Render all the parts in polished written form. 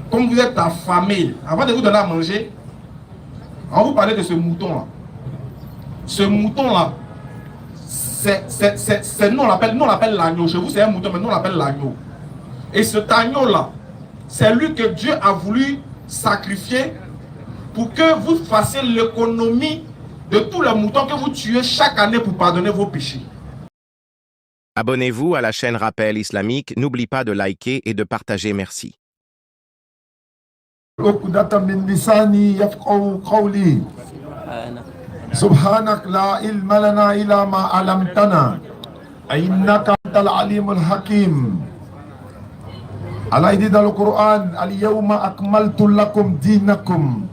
comme vous êtes affamé, avant de vous donner à manger, on vous parlait de ce mouton-là. Ce mouton-là, nous on l'appelle l'agneau. Chez vous, c'est un mouton, mais nous on l'appelle l'agneau. Et cet agneau-là, c'est lui que Dieu a voulu sacrifier pour que vous fassiez l'économie de tous les moutons que vous tuez chaque année pour pardonner vos péchés. Abonnez-vous à la chaîne Rappel Islamique. N'oublie pas de liker et de partager. Merci. سبحانك لا علم لنا إلا ما علمتنا إنك أنت العليم الحكيم. Allah dit dans le Coran, Al-Yawma akmaltu lakum dinakum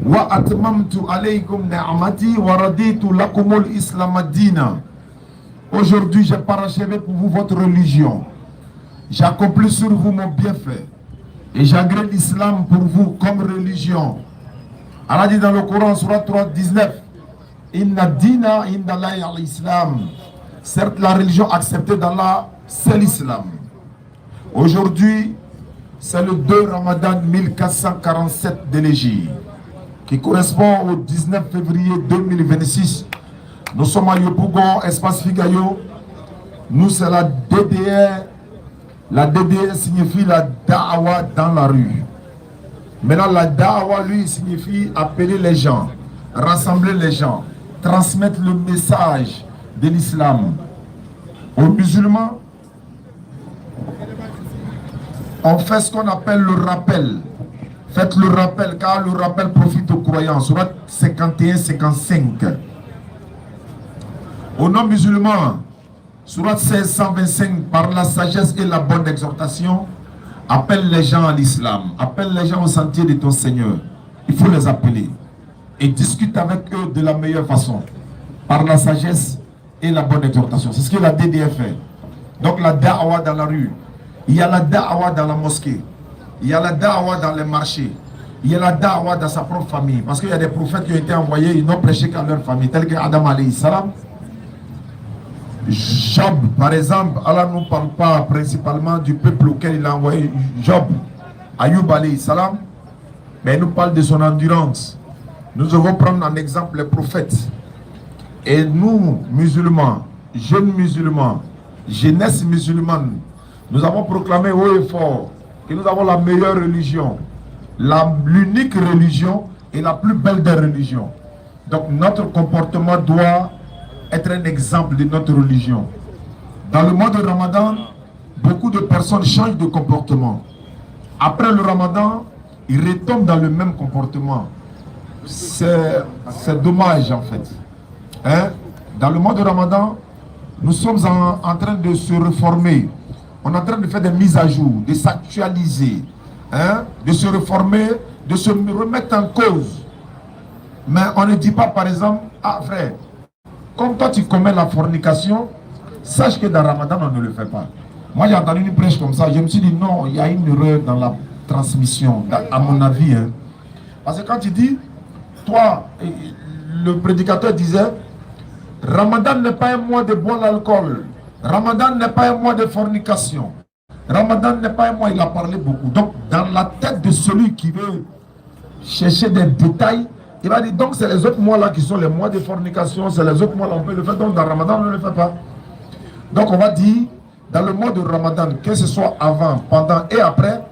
wa atmamtu alaykum ni'mati wa raditu lakumul islam dina. Aujourd'hui, j'ai parachevé pour vous votre religion. J'accomplis sur vous mon bienfait. Et j'agrée l'islam pour vous comme religion. Allah dit dans le Coran, Surat 3, 19, Inna dina inda Allahi al-Islam. Certes, la religion acceptée d'Allah, c'est l'islam. Aujourd'hui, c'est le 2 Ramadan 1447 de l'Égypte, qui correspond au 19 février 2026. Nous sommes à Yopougon, espace Figayo. Nous, c'est la DDR. La DDR signifie la da'awa dans la rue. Maintenant, la da'awa, lui, signifie appeler les gens, rassembler les gens, transmettre le message de l'islam. Aux musulmans, on fait ce qu'on appelle le rappel. Faites le rappel, car le rappel profite aux croyants. Surat 51-55. Aux non-musulmans, Surat 1625, par la sagesse et la bonne exhortation, appelle les gens à l'islam, appelle les gens au sentier de ton Seigneur. Il faut les appeler et discute avec eux de la meilleure façon, par la sagesse et la bonne exhortation. C'est ce que la DDF fait. Donc la da'awa dans la rue, il y a la da'awa dans la mosquée, il y a la da'awa dans les marchés, il y a la da'awa dans sa propre famille. Parce qu'il y a des prophètes qui ont été envoyés, ils n'ont prêché qu'à leur famille, tels que Adam alayhi salam. Job, par exemple, Allah ne nous parle pas principalement du peuple auquel il a envoyé Job, Ayoub alayhi salam, mais il nous parle de son endurance. Nous devons prendre en exemple les prophètes. Et nous, musulmans, jeunes musulmans, jeunesse musulmane, nous avons proclamé haut et fort que nous avons la meilleure religion, l'unique religion et la plus belle des religions. Donc notre comportement doit être un exemple de notre religion. Dans le mois de Ramadan, beaucoup de personnes changent de comportement. Après le Ramadan, ils retombent dans le même comportement. C'est dommage en fait. Hein? Dans le mois de Ramadan, nous sommes en train de se réformer. On est en train de faire des mises à jour, de s'actualiser, hein? De se réformer, de se remettre en cause. Mais on ne dit pas par exemple, ah frère, comme toi tu commets la fornication, sache que dans Ramadan on ne le fait pas. Moi j'ai entendu une prêche comme ça, je me suis dit non, il y a une erreur dans la transmission, à mon avis. Hein. Parce que quand tu dis, toi, le prédicateur disait, Ramadan n'est pas un mois de boire l'alcool, Ramadan n'est pas un mois de fornication, Ramadan n'est pas un mois, il a parlé beaucoup. Donc dans la tête de celui qui veut chercher des détails, il va dire, donc c'est les autres mois là qui sont les mois de fornication, c'est les autres mois là on peut le faire, donc dans Ramadan on ne le fait pas. Donc on va dire, dans le mois de Ramadan, que ce soit avant, pendant et après,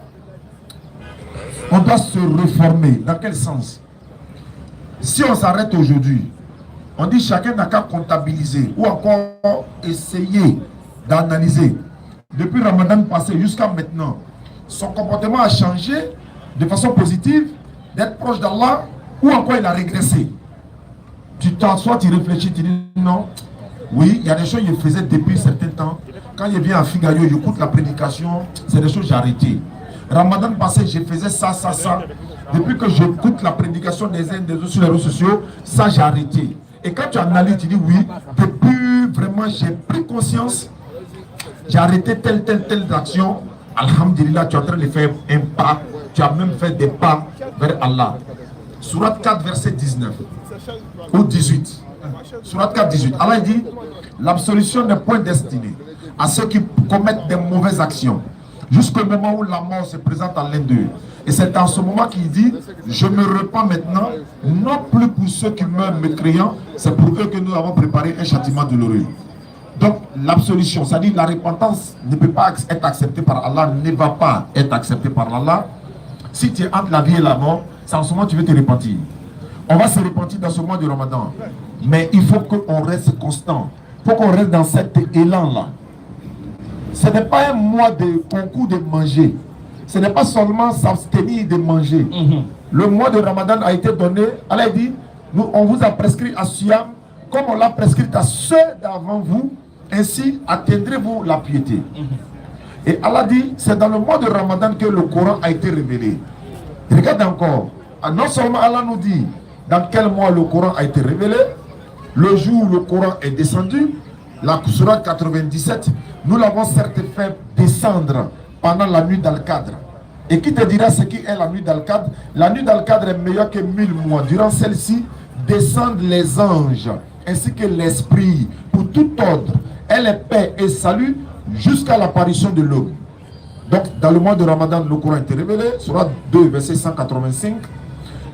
on doit se réformer. Dans quel sens? Si on s'arrête aujourd'hui, on dit chacun n'a qu'à comptabiliser ou encore essayer d'analyser. Depuis Ramadan passé jusqu'à maintenant, son comportement a changé de façon positive, d'être proche d'Allah, ou encore il a régressé. Tu t'assois, tu réfléchis, tu dis non. Oui, il y a des choses que je faisais depuis un certain temps. Quand je viens à Figayo, j'écoute la prédication, c'est des choses que j'ai arrêtées. Ramadan passé, je faisais ça. Depuis que j'écoute la prédication des uns des autres sur les réseaux sociaux, ça j'ai arrêté. Et quand tu analyses, tu dis oui, depuis vraiment j'ai pris conscience, j'ai arrêté telle action. Alhamdulillah, tu es en train de faire un pas, tu as même fait des pas vers Allah. Surat 4, verset 19 ou 18. Surat 4, 18. Allah dit, l'absolution n'est point destinée à ceux qui commettent des mauvaises actions, jusqu'au moment où la mort se présente à l'un d'eux. Et c'est en ce moment qu'il dit, je me repens maintenant, non plus pour ceux qui meurent mécréants, c'est pour eux que nous avons préparé un châtiment douloureux. Donc l'absolution, c'est-à-dire la repentance ne peut pas être acceptée par Allah, ne va pas être acceptée par Allah. Si tu es entre la vie et la mort, c'est en ce moment que tu veux te repentir. On va se repentir dans ce mois de Ramadan. Mais il faut qu'on reste constant. Il faut qu'on reste dans cet élan-là. Ce n'est pas un mois de concours de manger. Ce n'est pas seulement s'abstenir de manger. Le mois de Ramadan a été donné. Allah dit, on vous a prescrit à Siyam, comme on l'a prescrit à ceux d'avant vous, ainsi atteindrez-vous la piété. Et Allah dit, c'est dans le mois de Ramadan que le Coran a été révélé. Regarde encore. Non seulement Allah nous dit dans quel mois le Coran a été révélé, le jour où le Coran est descendu, la sourate 97, nous l'avons certes fait descendre pendant la nuit d'Al-Qadr. Et qui te dira ce qui est la nuit d'Al-Qadr? La nuit d'Al-Qadr est meilleure que 1000 mois. Durant celle-ci, descendent les anges ainsi que l'esprit pour tout ordre. Elle est paix et salut jusqu'à l'apparition de l'aube. Donc, dans le mois de Ramadan, le Coran a été révélé, sourate 2, verset 185.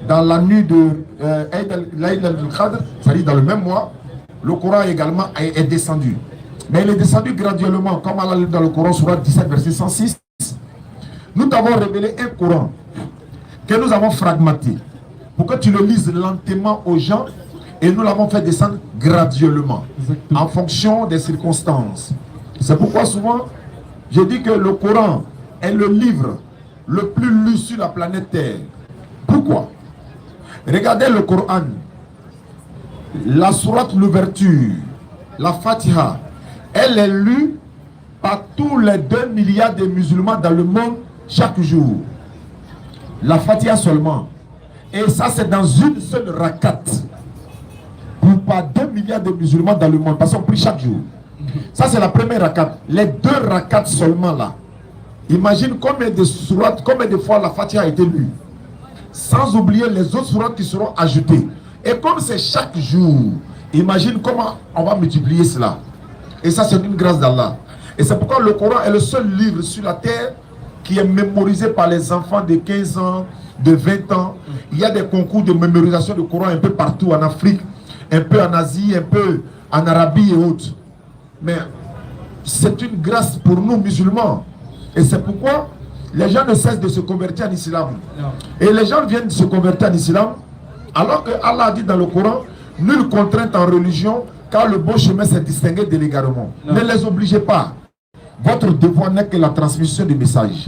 Dans la nuit de l'Aïd al-Qadr, c'est-à-dire dans le même mois, le Coran également est descendu. Mais il est descendu graduellement, comme Allah dit dans le Coran, sourate 17, verset 106. Nous t'avons révélé un Coran que nous avons fragmenté pour que tu le lises lentement aux gens, et nous l'avons fait descendre graduellement. Exactement. En fonction des circonstances. C'est pourquoi souvent je dis que le Coran est le livre le plus lu sur la planète Terre. Pourquoi? Regardez le Coran, la sourate l'ouverture, la Fatiha, elle est lue par tous les 2 milliards de musulmans dans le monde chaque jour. La Fatiha seulement. Et ça, c'est dans une seule rakat. Pour pas 2 milliards de musulmans dans le monde, parce qu'on prie chaque jour. Ça, c'est la première rakat. Les 2 rakats seulement là. Imagine combien de sourates, combien de fois la Fatiha a été lue. Sans oublier les autres sourates qui seront ajoutées. Et comme c'est chaque jour, imagine comment on va multiplier cela. Et ça, c'est une grâce d'Allah. Et c'est pourquoi le Coran est le seul livre sur la terre qui est mémorisé par les enfants de 15 ans, de 20 ans. Il y a des concours de mémorisation du Coran un peu partout en Afrique, un peu en Asie, un peu en Arabie et autres. Mais c'est une grâce pour nous musulmans. Et c'est pourquoi les gens ne cessent de se convertir en islam. Et les gens viennent se convertir en islam, alors que Allah a dit dans le Coran, nulle contrainte en religion, car le bon chemin s'est distingué de l'égarement. Ne les obligez pas. Votre devoir n'est que la transmission du message.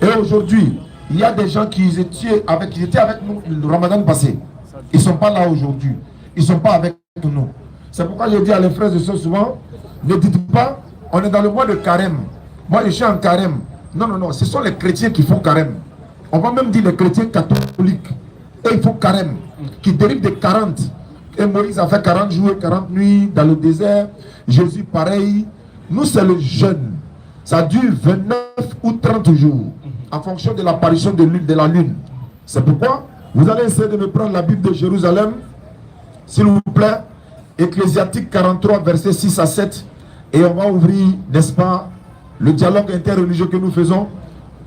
Et aujourd'hui, il y a des gens qui étaient avec nous le Ramadan passé. Ils ne sont pas là aujourd'hui. Ils ne sont pas avec nous. C'est pourquoi je dis à les frères et sœurs souvent, ne dites pas, on est dans le mois de carême. Moi, je suis en carême. Non, non, non, ce sont les chrétiens qui font carême. On va même dire les chrétiens catholiques. Et ils font carême, qui dérive de 40. Et Moïse a fait 40 jours et 40 nuits dans le désert. Jésus, pareil. Nous, c'est le jeûne. Ça dure 29 ou 30 jours, en fonction de l'apparition de la lune. C'est pourquoi vous allez essayer de me prendre la Bible de Jérusalem, s'il vous plaît. Ecclésiastique 43, versets 6 à 7. Et on va ouvrir, n'est-ce pas, le dialogue interreligieux que nous faisons.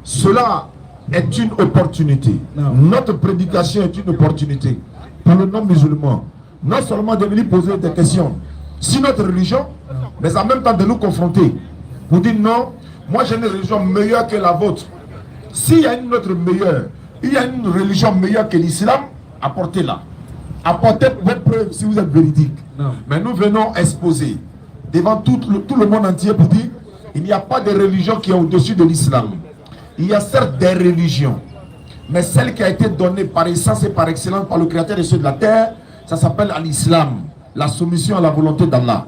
Cela est une opportunité. Notre prédication est une opportunité pour le non-musulman. Non seulement de venir poser des questions sur notre religion, mais en même temps de nous confronter. Pour dire non, moi j'ai une religion meilleure que la vôtre. S'il y a une autre meilleure, il y a une religion meilleure que l'islam, apportez-la. Apportez vos preuves si vous êtes véridique. Mais nous venons exposer devant tout le monde entier pour dire il n'y a pas de religion qui est au-dessus de l'islam. Il y a certes des religions, mais celle qui a été donnée par essence et par excellence par le Créateur des cieux de la terre, ça s'appelle l'islam, la soumission à la volonté d'Allah.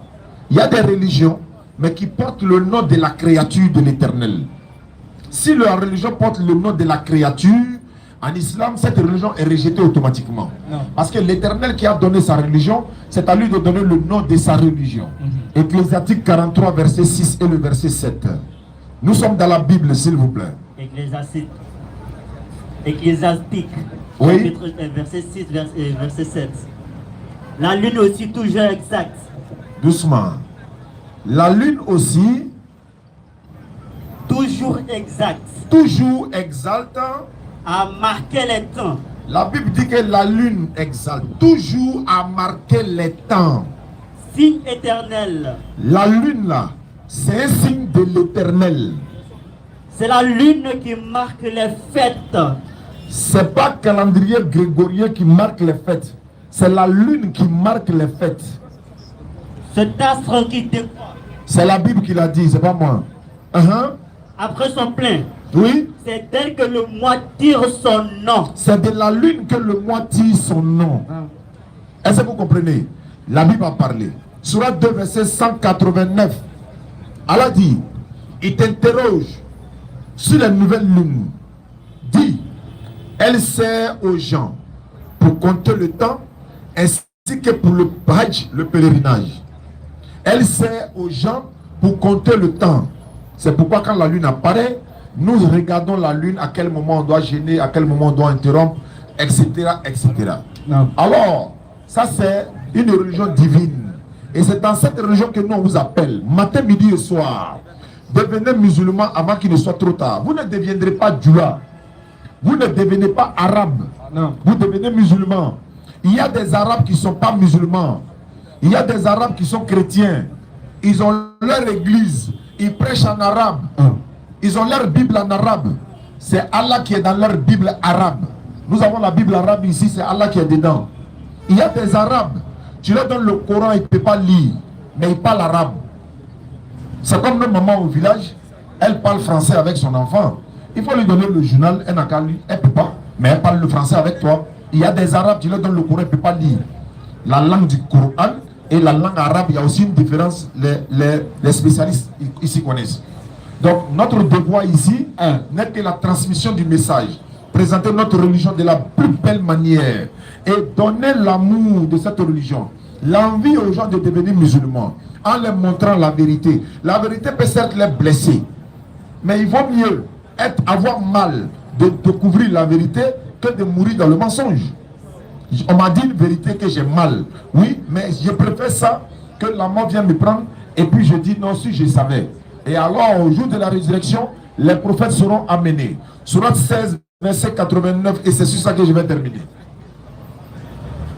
Il y a des religions, mais qui portent le nom de la créature de l'Éternel. Si la religion porte le nom de la créature, en islam, cette religion est rejetée automatiquement. Parce que l'Éternel qui a donné sa religion, c'est à lui de donner le nom de sa religion. Ecclésiastique 43, verset 6 et le verset 7. Nous sommes dans la Bible, s'il vous plaît. Ecclésiastique, oui. Verset 6, verset 7. La lune aussi toujours exact. Doucement. La lune aussi, toujours exact, toujours exalte. à marquer les temps, La Bible dit que la lune exalte, toujours à marquer les temps. signe éternel. La lune là, c'est un signe de l'éternel. C'est la lune qui marque les fêtes. C'est pas le calendrier grégorien qui marque les fêtes. C'est la lune qui marque les fêtes. Cet astre qui décolle C'est la Bible qui l'a dit, c'est pas moi. après son plein. Oui, C'est d'elle que le mois tire son nom. c'est de la lune que le mois tire son nom. Est-ce que vous comprenez? La Bible a parlé. Surat 2, verset 189. Allah dit, il t'interroge sur la nouvelle lune. Dit, elle sert aux gens pour compter le temps ainsi que pour le Hajj, le pèlerinage. Elle sert aux gens pour compter le temps. C'est pourquoi quand la lune apparaît, nous regardons la lune, à quel moment on doit gêner, à quel moment on doit interrompre, etc. etc. Alors, ça c'est une religion divine. Et c'est dans cette religion que nous on vous appelle, matin, midi et soir. Devenez musulman avant qu'il ne soit trop tard. Vous ne deviendrez pas djua. Vous ne devenez pas arabe. Non. Vous devenez musulman. Il y a des arabes qui ne sont pas musulmans. Il y a des arabes qui sont chrétiens. Ils ont leur église. Ils prêchent en arabe. Ils ont leur Bible en arabe. C'est Allah qui est dans leur Bible arabe. Nous avons la Bible arabe ici, c'est Allah qui est dedans. Il y a des arabes. Tu leur donnes le Coran, ils ne peuvent pas lire. Mais ils parlent arabe. C'est comme notre maman au village. Elle parle français avec son enfant. Il faut lui donner le journal, elle n'a qu'à lire. Elle ne peut pas. Mais elle parle le français avec toi. Il y a des arabes, tu leur donnes le Coran, elle ne peut pas lire. La langue du Coran et la langue arabe, il y a aussi une différence. Les spécialistes ici connaissent. Donc notre devoir ici n'est que la transmission du message. Présenter notre religion de la plus belle manière. Et donner l'amour de cette religion. L'envie aux gens de devenir musulmans. En leur montrant la vérité. La vérité peut certes les blesser. Mais il vaut mieux avoir mal de découvrir la vérité que de mourir dans le mensonge. On m'a dit une vérité que j'ai mal. Oui, mais je préfère ça que la mort vienne me prendre. Et puis je dis non, si je savais. Et alors au jour de la résurrection, les prophètes seront amenés. Surat 16, verset 89. Et c'est sur ça que je vais terminer.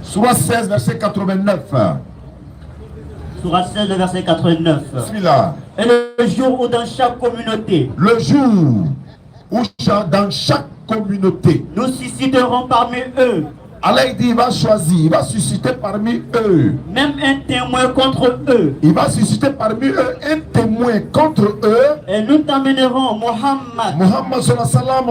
Surat 16, verset 89. Surat 16, verset 89. Celui-là. Et le jour où dans chaque communauté, Le jour où dans chaque communauté, nous susciterons parmi eux Allah dit, il va choisir, il va susciter parmi eux. même un témoin contre eux. Il va susciter parmi eux un témoin contre eux. Et nous t'amènerons, Mohammed, Mohammed sallallahu alayhi wa sallam,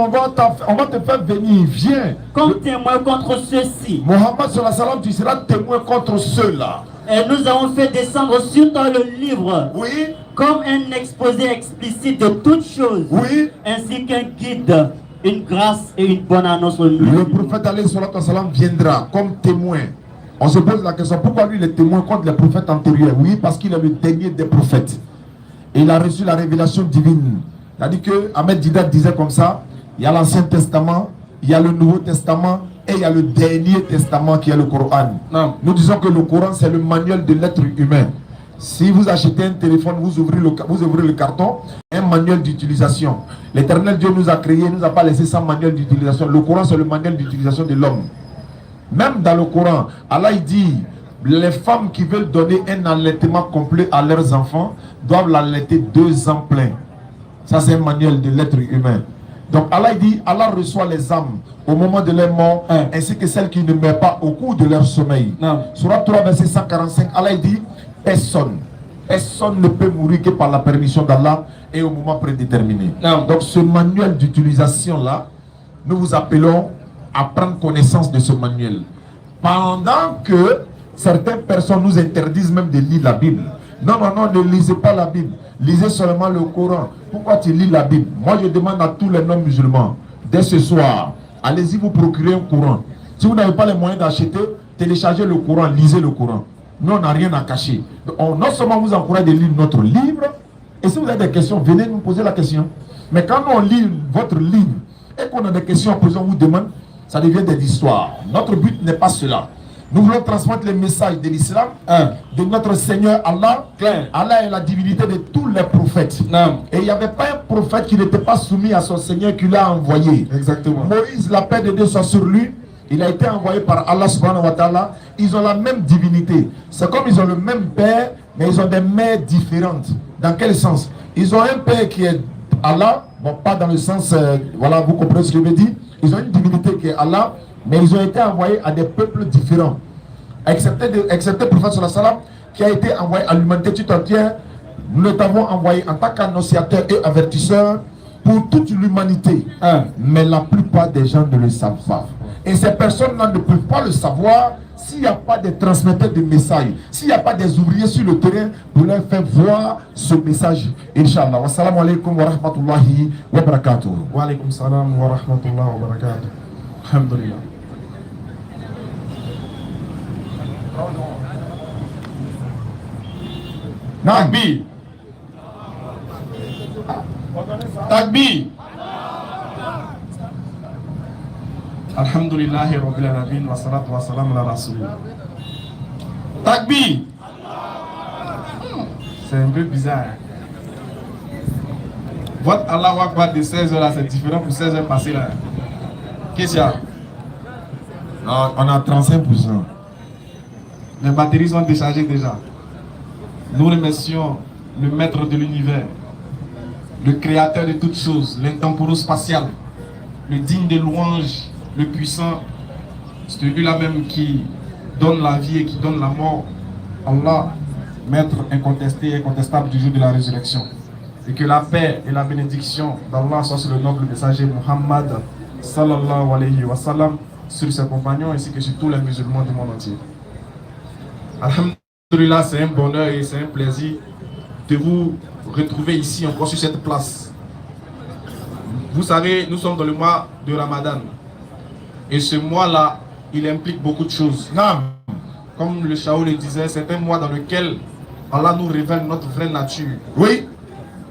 on va te faire venir, viens. comme témoin contre ceux-ci. Mohammed sallallahu alayhi wa sallam, tu seras témoin contre ceux-là. Et nous avons fait descendre sur toi le livre Oui, comme un exposé explicite de toutes choses, oui. ainsi qu'un guide, une grâce et une bonne annonce au Le musulmans. prophète alayhi salatu wa sallam viendra comme témoin. On se pose la question, pourquoi lui il est témoin contre les prophètes antérieurs? Oui, parce qu'il est le dernier des prophètes. Et il a reçu la révélation divine. Il a dit que Ahmed Didat disait comme ça, il y a l'Ancien Testament, il y a le Nouveau Testament et il y a le dernier testament qui est le Coran. Non. Nous disons que le Coran c'est le manuel de l'être humain. Si vous achetez un téléphone, vous ouvrez le carton, un manuel d'utilisation. L'Éternel Dieu nous a créé, il ne nous a pas laissé sans manuel d'utilisation. Le Coran c'est le manuel d'utilisation de l'homme. Même dans le Coran, Allah il dit, les femmes qui veulent donner un allaitement complet à leurs enfants doivent l'allaiter 2 ans pleins. Ça c'est un manuel de l'être humain. Donc Allah dit, Allah reçoit les âmes au moment de leur mort, ainsi que celles qui ne meurent pas au cours de leur sommeil. Surat 3 verset 145, Allah dit, personne ne peut mourir que par la permission d'Allah et au moment prédéterminé. Donc ce manuel d'utilisation là, nous vous appelons à prendre connaissance de ce manuel. Pendant que certaines personnes nous interdisent même de lire la Bible. Non, ne lisez pas la Bible. Lisez seulement le Coran. Pourquoi tu lis la Bible? Moi, je demande à tous les non-musulmans, dès ce soir, allez-y vous procurer un Coran. Si vous n'avez pas les moyens d'acheter, téléchargez le Coran, lisez le Coran. Nous, on n'a rien à cacher. Donc, non seulement vous encourage de lire notre livre, et si vous avez des questions, venez nous poser la question. Mais quand on lit votre livre et qu'on a des questions à poser, on vous demande, ça devient des histoires. Notre but n'est pas cela. Nous voulons transmettre le message de l'islam, de notre Seigneur Allah. Allah est la divinité de tous les prophètes. Et il n'y avait pas un prophète qui n'était pas soumis à son Seigneur qui l'a envoyé. Exactement. Moïse, la paix de Dieu soit sur lui. Il a été envoyé par Allah subhanahu wa ta'ala. Ils ont la même divinité. C'est comme ils ont le même père, mais ils ont des mères différentes. Dans quel sens? Ils ont un père qui est Allah, bon, pas dans le sens, voilà, vous comprenez ce que je veux dire. Ils ont une divinité qui est Allah, mais ils ont été envoyés à des peuples différents. Excepté le prophète sallallahu alayhi wa sallam, qui a été envoyé à l'humanité tout entière. Nous l'avons envoyé en tant qu'annonciateur et avertisseur pour toute l'humanité. Mais la plupart des gens ne le savent pas. Et ces personnes-là ne peuvent pas le savoir s'il n'y a pas de transmetteurs de messages, s'il n'y a pas des ouvriers sur le terrain pour leur faire voir ce message. Inch'Allah. Wassalamu alaikum wa rahmatullahi wa barakatuh. Wa alaikum salam wa rahmatullahi wa barakatuh. Alhamdulillah. Takbir. Takbir. Alhamdulillahi Rabbil Alamin wa salatu wa salam ala Rasulillah. Takbir. C'est un peu bizarre. Votre Allah Akbar de 16h là, c'est différent pour 16h passées là. Qu'est-ce qu'il y a? On a 35%. Les batteries sont déchargées déjà. Nous remercions le maître de l'univers, le créateur de toutes choses, l'intemporel-spatial, le digne de louange, le puissant, c'est lui-là même qui donne la vie et qui donne la mort. Allah, maître incontesté et incontestable du jour de la résurrection. Et que la paix et la bénédiction d'Allah soient sur le noble messager Muhammad sallallahu alayhi wa sallam, sur ses compagnons ainsi que sur tous les musulmans du monde entier. Alhamdulillah, c'est un bonheur et c'est un plaisir de vous retrouver ici encore sur cette place. Vous savez, nous sommes dans le mois de Ramadan. Et ce mois-là, il implique beaucoup de choses. Comme le Shaou le disait, c'est un mois dans lequel Allah nous révèle notre vraie nature. Oui.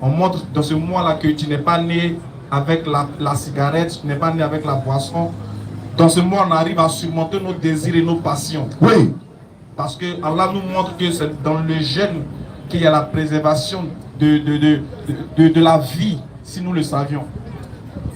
On montre dans ce mois-là que tu n'es pas né avec la cigarette, tu n'es pas né avec la boisson. Dans ce mois, on arrive à surmonter nos désirs et nos passions. Oui. Parce que Allah nous montre que c'est dans le jeûne qu'il y a la préservation de la vie, si nous le savions.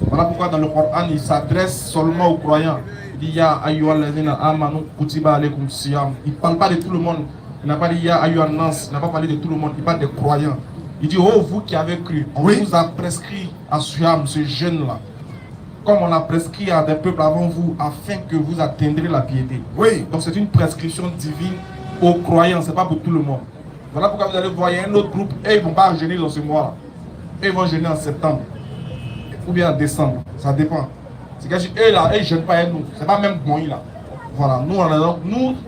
Voilà pourquoi dans le Coran, il s'adresse seulement aux croyants. Il dit Ya ayyuhalladhina amanu kutiba alaykum siyam. Il ne parle pas de tout le monde. Il n'a pas dit Ya ayyuhan nas. Il n'a pas parlé de tout le monde. Il parle des croyants. Il dit oh vous qui avez cru, on vous a prescrit à Siyam, ce jeûne-là. Comme on a prescrit à des peuples avant vous, afin que vous atteindrez la piété. Oui. Donc c'est une prescription divine aux croyants, c'est pas pour tout le monde. Voilà pourquoi vous allez voir, il y a un autre groupe, et ils ne vont pas jeûner dans ce mois-là. Ils vont jeûner en septembre. Ou bien en décembre, ça dépend. C'est que eux là, ils ne jeûnent pas nous. C'est pas même bon là. Voilà, nous,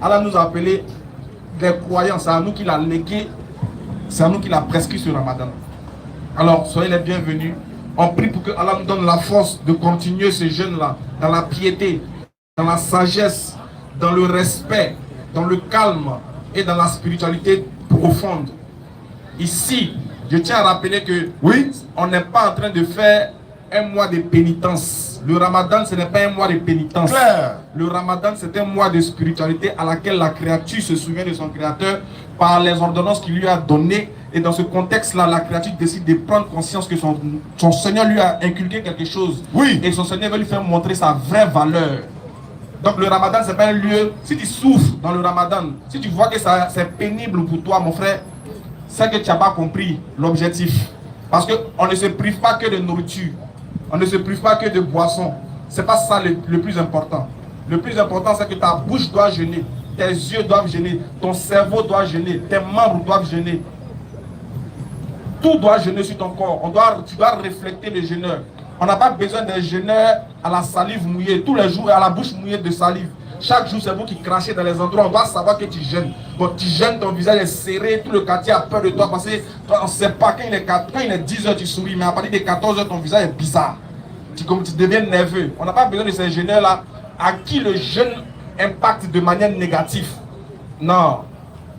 Allah nous a appelés des croyants, c'est à nous qu'il a légué, c'est à nous qu'il a prescrit ce Ramadan. Alors, soyez les bienvenus. On prie pour que Allah nous donne la force de continuer ce jeûne-là, dans la piété, dans la sagesse, dans le respect, dans le calme et dans la spiritualité profonde. Ici, je tiens à rappeler que oui, on n'est pas en train de faire un mois de pénitence. Le Ramadan, ce n'est pas un mois de pénitence. Claire. Le Ramadan, c'est un mois de spiritualité à laquelle la créature se souvient de son Créateur par les ordonnances qu'il lui a données. Et dans ce contexte-là, la créature décide de prendre conscience que son Seigneur lui a inculqué quelque chose. Oui. Et son Seigneur veut lui faire montrer sa vraie valeur. Donc le Ramadan, ce n'est pas un lieu. Si tu souffres dans le Ramadan, si tu vois que c'est pénible pour toi, mon frère, c'est que tu n'as pas compris l'objectif. Parce qu'on ne se prive pas que de nourriture. On ne se prive pas que de boissons. Ce n'est pas ça le plus important. Le plus important, c'est que ta bouche doit jeûner. Tes yeux doivent jeûner. Ton cerveau doit jeûner. Tes membres doivent jeûner. Tout doit jeûner sur ton corps. Tu dois refléter le jeûneur. On n'a pas besoin d'un jeûneur à la salive mouillée. Tous les jours, à la bouche mouillée de salive. Chaque jour, c'est vous qui crachez dans les endroits. On doit savoir que tu jeûnes. Donc tu jeûnes, ton visage est serré. Tout le quartier a peur de toi. Parce qu'on ne sait pas, quand il est 10 h, tu souris. Mais à partir de 14 h, ton visage est bizarre. Tu deviens nerveux. On n'a pas besoin de ces jeûneurs-là à qui le jeûne impacte de manière négative. Non.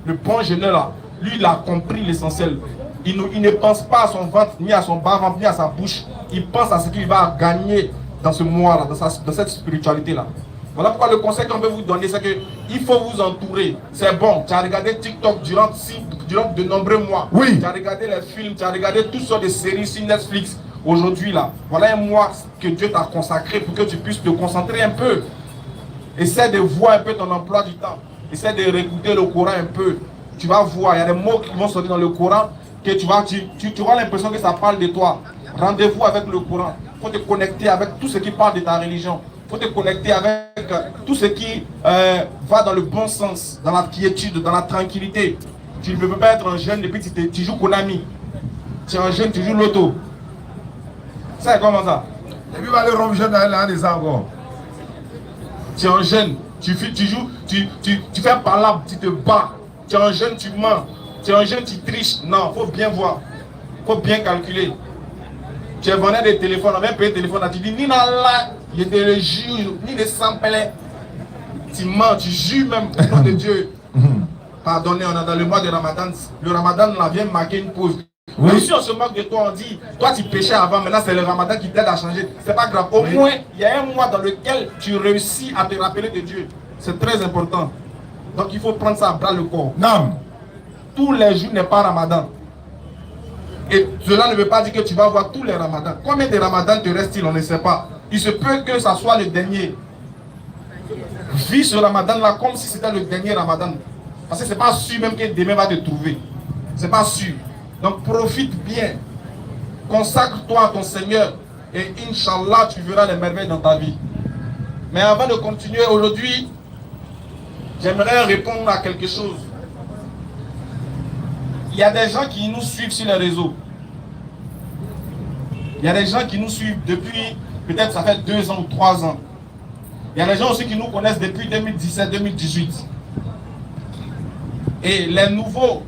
Le bon jeûneur, là, lui, il a compris l'essentiel. Il ne pense pas à son ventre, ni à son bas-ventre, ni à sa bouche. Il pense à ce qu'il va gagner dans ce mois-là, dans cette spiritualité-là. Voilà pourquoi le conseil qu'on veut vous donner, c'est qu'il faut vous entourer. C'est bon, tu as regardé TikTok durant de nombreux mois. Oui. Tu as regardé les films, tu as regardé toutes sortes de séries sur Netflix. Aujourd'hui, là, voilà un mois que Dieu t'a consacré pour que tu puisses te concentrer un peu. Essaie de voir un peu ton emploi du temps. Essaie de réécouter le Coran un peu. Tu vas voir, il y a des mots qui vont sortir dans le Coran que tu auras l'impression que ça parle de toi. Rendez-vous avec le Coran. Il faut te connecter avec tout ce qui parle de ta religion. Il faut te connecter avec tout ce qui va dans le bon sens, dans la quiétude, dans la tranquillité. Tu ne peux pas être un jeune depuis que tu joues Konami. Tu es un jeune, tu joues Loto. C'est comment ça? Et puis, va le rhum jeune dans les encore. Tu es un jeune, tu joues, tu fais par là, tu te bats. Tu es un jeune, tu mens. Tu es un jeune, tu triches. Non, il faut bien voir. Il faut bien calculer. Tu es vendeur des téléphones, on vient payer le téléphone, tu dis ni dans là, je te le jure, ni de sampler. Tu mens, tu jures même au nom de Dieu. Pardonnez, on est dans le mois de Ramadan. Le Ramadan, on vient marquer une pause. Oui. Même si on se moque de toi, on dit, toi tu péchais avant, maintenant c'est le Ramadan qui t'aide à changer. C'est pas grave. Au moins, il y a un mois dans lequel tu réussis à te rappeler de Dieu. C'est très important. Donc il faut prendre ça à bras le corps. Non. Tous les jours n'est pas Ramadan. Et cela ne veut pas dire que tu vas voir tous les Ramadans. Combien de Ramadans te reste-t-il? On ne sait pas. Il se peut que ça soit le dernier. Vis ce Ramadan-là comme si c'était le dernier Ramadan. Parce que ce n'est pas sûr même que demain va te trouver. C'est pas sûr. Donc profite bien. Consacre-toi à ton Seigneur. Et Inch'Allah, tu verras les merveilles dans ta vie. Mais avant de continuer aujourd'hui, j'aimerais répondre à quelque chose. Il y a des gens qui nous suivent sur les réseaux. Il y a des gens qui nous suivent depuis, peut-être ça fait 2 ans ou 3 ans. Il y a des gens aussi qui nous connaissent depuis 2017-2018. Et les nouveaux,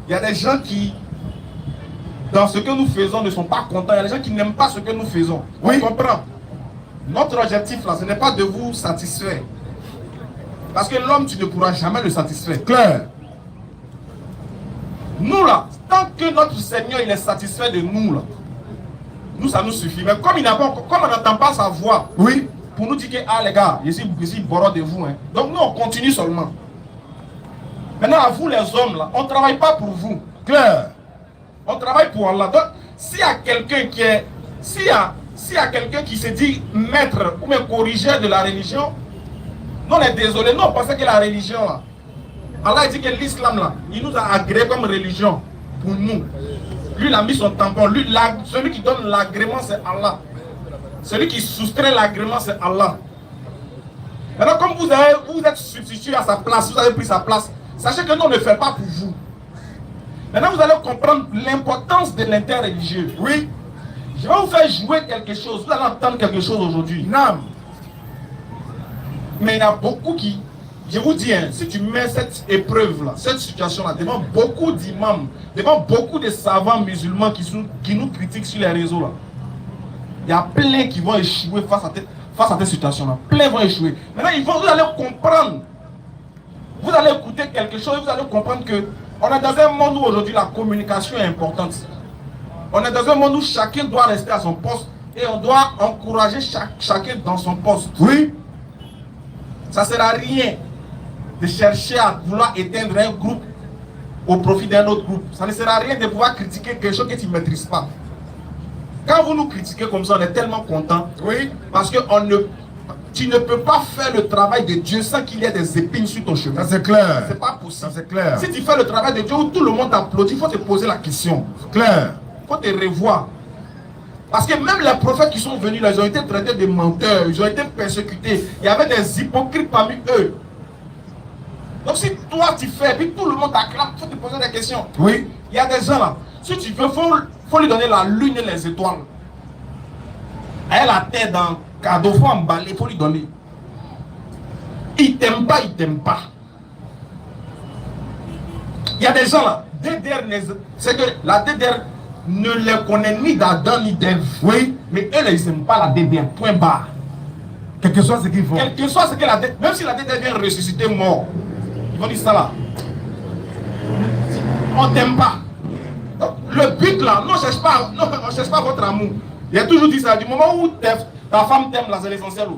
il y a des gens qui, dans ce que nous faisons, ne sont pas contents. Il y a des gens qui n'aiment pas ce que nous faisons. Oui. On comprend. Notre objectif là, ce n'est pas de vous satisfaire. Parce que l'homme, tu ne pourras jamais le satisfaire. Clair. Nous là, tant que notre Seigneur il est satisfait de nous là, nous ça nous suffit. Mais comme on n'entend pas sa voix, oui, pour nous dire que ah les gars, je suis bord de vous. Hein. Donc nous on continue seulement. Maintenant à vous les hommes là, on ne travaille pas pour vous. Clair. On travaille pour Allah. Donc s'il y a quelqu'un qui est, s'il y a quelqu'un qui se dit maître ou même corrigeur de la religion, nous on est désolé, nous on pensait que la religion là, Allah dit que l'islam là, il nous a agréé comme religion pour nous. Lui il a mis son tampon. Lui, celui qui donne l'agrément c'est Allah. Celui qui soustrait l'agrément c'est Allah. Maintenant comme vous êtes substitué à sa place, vous avez pris sa place, sachez que nous on ne fait pas pour vous. Maintenant vous allez comprendre l'importance de l'interreligieux. Oui. Je vais vous faire jouer quelque chose. Vous allez entendre quelque chose aujourd'hui. Non. Mais il y a beaucoup qui... Je vous dis, hein, si tu mets cette épreuve-là, cette situation-là, devant beaucoup d'imams, devant beaucoup de savants musulmans qui nous critiquent sur les réseaux, là, il y a plein qui vont échouer face à cette situation-là. Plein vont échouer. Maintenant, vous allez comprendre. Vous allez écouter quelque chose et vous allez comprendre que on est dans un monde où aujourd'hui la communication est importante. On est dans un monde où chacun doit rester à son poste et on doit encourager chacun dans son poste. Oui. Ça ne sert à rien de chercher à vouloir éteindre un groupe au profit d'un autre groupe. Ça ne sert à rien de pouvoir critiquer quelque chose que tu ne maîtrises pas. Quand vous nous critiquez comme ça, on est tellement content. Oui. Parce que tu ne peux pas faire le travail de Dieu sans qu'il y ait des épines sur ton chemin. Ça c'est clair. C'est pas possible. Ça c'est clair. Si tu fais le travail de Dieu où tout le monde t'applaudit, il faut te poser la question. Clair. Il faut te revoir. Parce que même les prophètes qui sont venus là, ils ont été traités de menteurs, ils ont été persécutés. Il y avait des hypocrites parmi eux. Donc si toi tu fais, puis tout le monde t'acclame, il faut te poser des questions. Oui. Il y a des gens là, si tu veux, faut lui donner la lune et les étoiles. Elle a la tête dans cadeau, il faut emballer, il faut lui donner. Il t'aime pas, il t'aime pas. Il y a des gens là, c'est que la DDR ne les connaît ni d'Adam ni d'Ève. Oui. Mais eux, ils n'aiment pas la DDR, point barre. Quel que soit ce qu'ils font. Quel que soit ce que la DDR, même si la DDR vient ressusciter mort, ils vont dire ça là. On t'aime pas. Donc, le but là, on ne cherche pas votre amour. Il a toujours dit ça, du moment où ta femme t'aime là, c'est l'essentiel.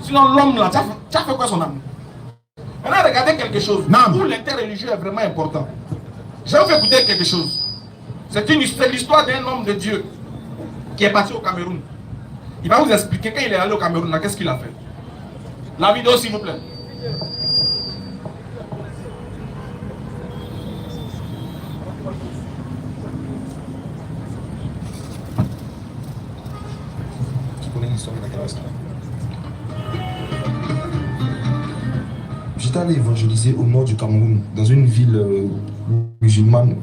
Sinon, l'homme là, tu as fait quoi son âme? Maintenant, regardez quelque chose Non. où l'interreligieux est vraiment important. Je vais vous faire écouter quelque chose. C'est l'histoire d'un homme de Dieu qui est parti au Cameroun. Il va vous expliquer quand il est allé au Cameroun, qu'est-ce qu'il a fait. La vidéo, s'il vous plaît. Tu connais l'histoire de la Tabaski? J'étais allé évangéliser au nord du Cameroun, dans une ville musulmane,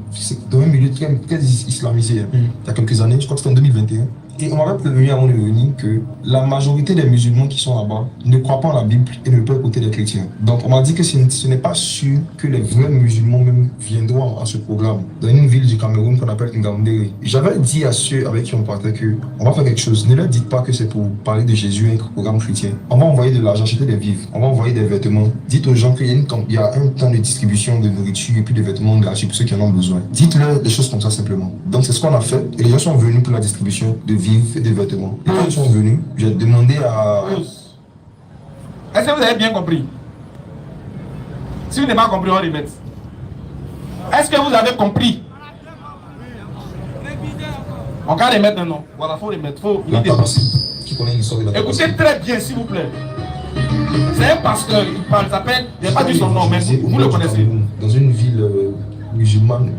dans un milieu très islamisé, il y a quelques années, je crois que c'était en 2021. Et on m'avait prévenu avant de venir que la majorité des musulmans qui sont là-bas ne croient pas en la Bible et ne peuvent écouter les chrétiens. Donc on m'a dit que ce n'est pas sûr que les vrais musulmans même viendront à ce programme, dans une ville du Cameroun qu'on appelle Ngaoundéré. J'avais dit à ceux avec qui on partait que on va faire quelque chose. Ne leur dites pas que c'est pour parler de Jésus et un programme chrétien. On va envoyer de l'argent, acheter des vivres, on va envoyer des vêtements. Dites aux gens qu'il y a un temps de distribution de nourriture et puis de vêtements gratuits pour ceux qui en ont besoin. Dites-leur des choses comme ça simplement. Donc c'est ce qu'on a fait et les gens sont venus pour la distribution de vivres et de vêtements. Et quand ils sont venus, j'ai demandé à... Est-ce que vous avez bien compris? Si vous n'avez pas compris, on remet. Est-ce que vous avez compris? On va remettre maintenant. Voilà, il faut remettre. La Tabaski, qui connaît l'histoire de la Tabaski. Écoutez très bien, s'il vous plaît. C'est un pasteur, il parle, il s'appelle, il n'a pas dit son nom, mais vous le connaissez. Dans une ville musulmane,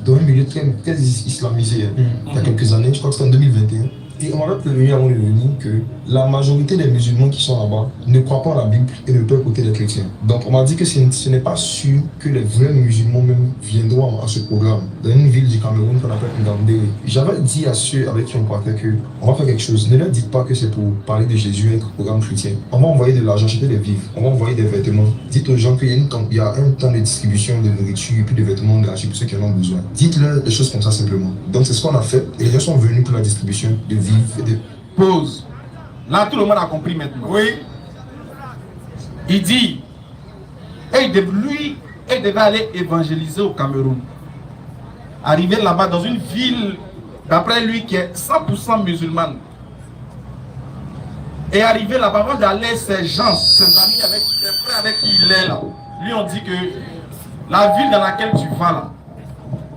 dans un milieu très islamisé, il y a quelques années, je crois que c'était en 2021. Et on m'avait prévenu avant de venir que la majorité des musulmans qui sont là-bas ne croient pas en la Bible et ne peuvent écouter les chrétiens. Donc on m'a dit que ce n'est pas sûr que les vrais musulmans même viendront à ce programme, dans une ville du Cameroun qu'on appelle Ngaoundéré. J'avais dit à ceux avec qui on partait que on va faire quelque chose. Ne leur dites pas que c'est pour parler de Jésus et un programme chrétien. On va envoyer de l'argent, acheter des vivres, on va envoyer des vêtements. Dites aux gens qu'il y a un temps de distribution de nourriture et puis de vêtements gratuits pour ceux qui en ont besoin. Dites-leur des choses comme ça simplement. Donc c'est ce qu'on a fait et les gens sont venus pour la distribution de vivres et de... Pause. Là, tout le monde a compris maintenant. Oui. Il dit, il devait aller évangéliser au Cameroun. Arriver là-bas dans une ville, d'après lui, qui est 100% musulmane. Et arriver là-bas, avant d'aller, ses gens, ses amis, ses frères avec qui il est là, lui ont dit que la ville dans laquelle tu vas là,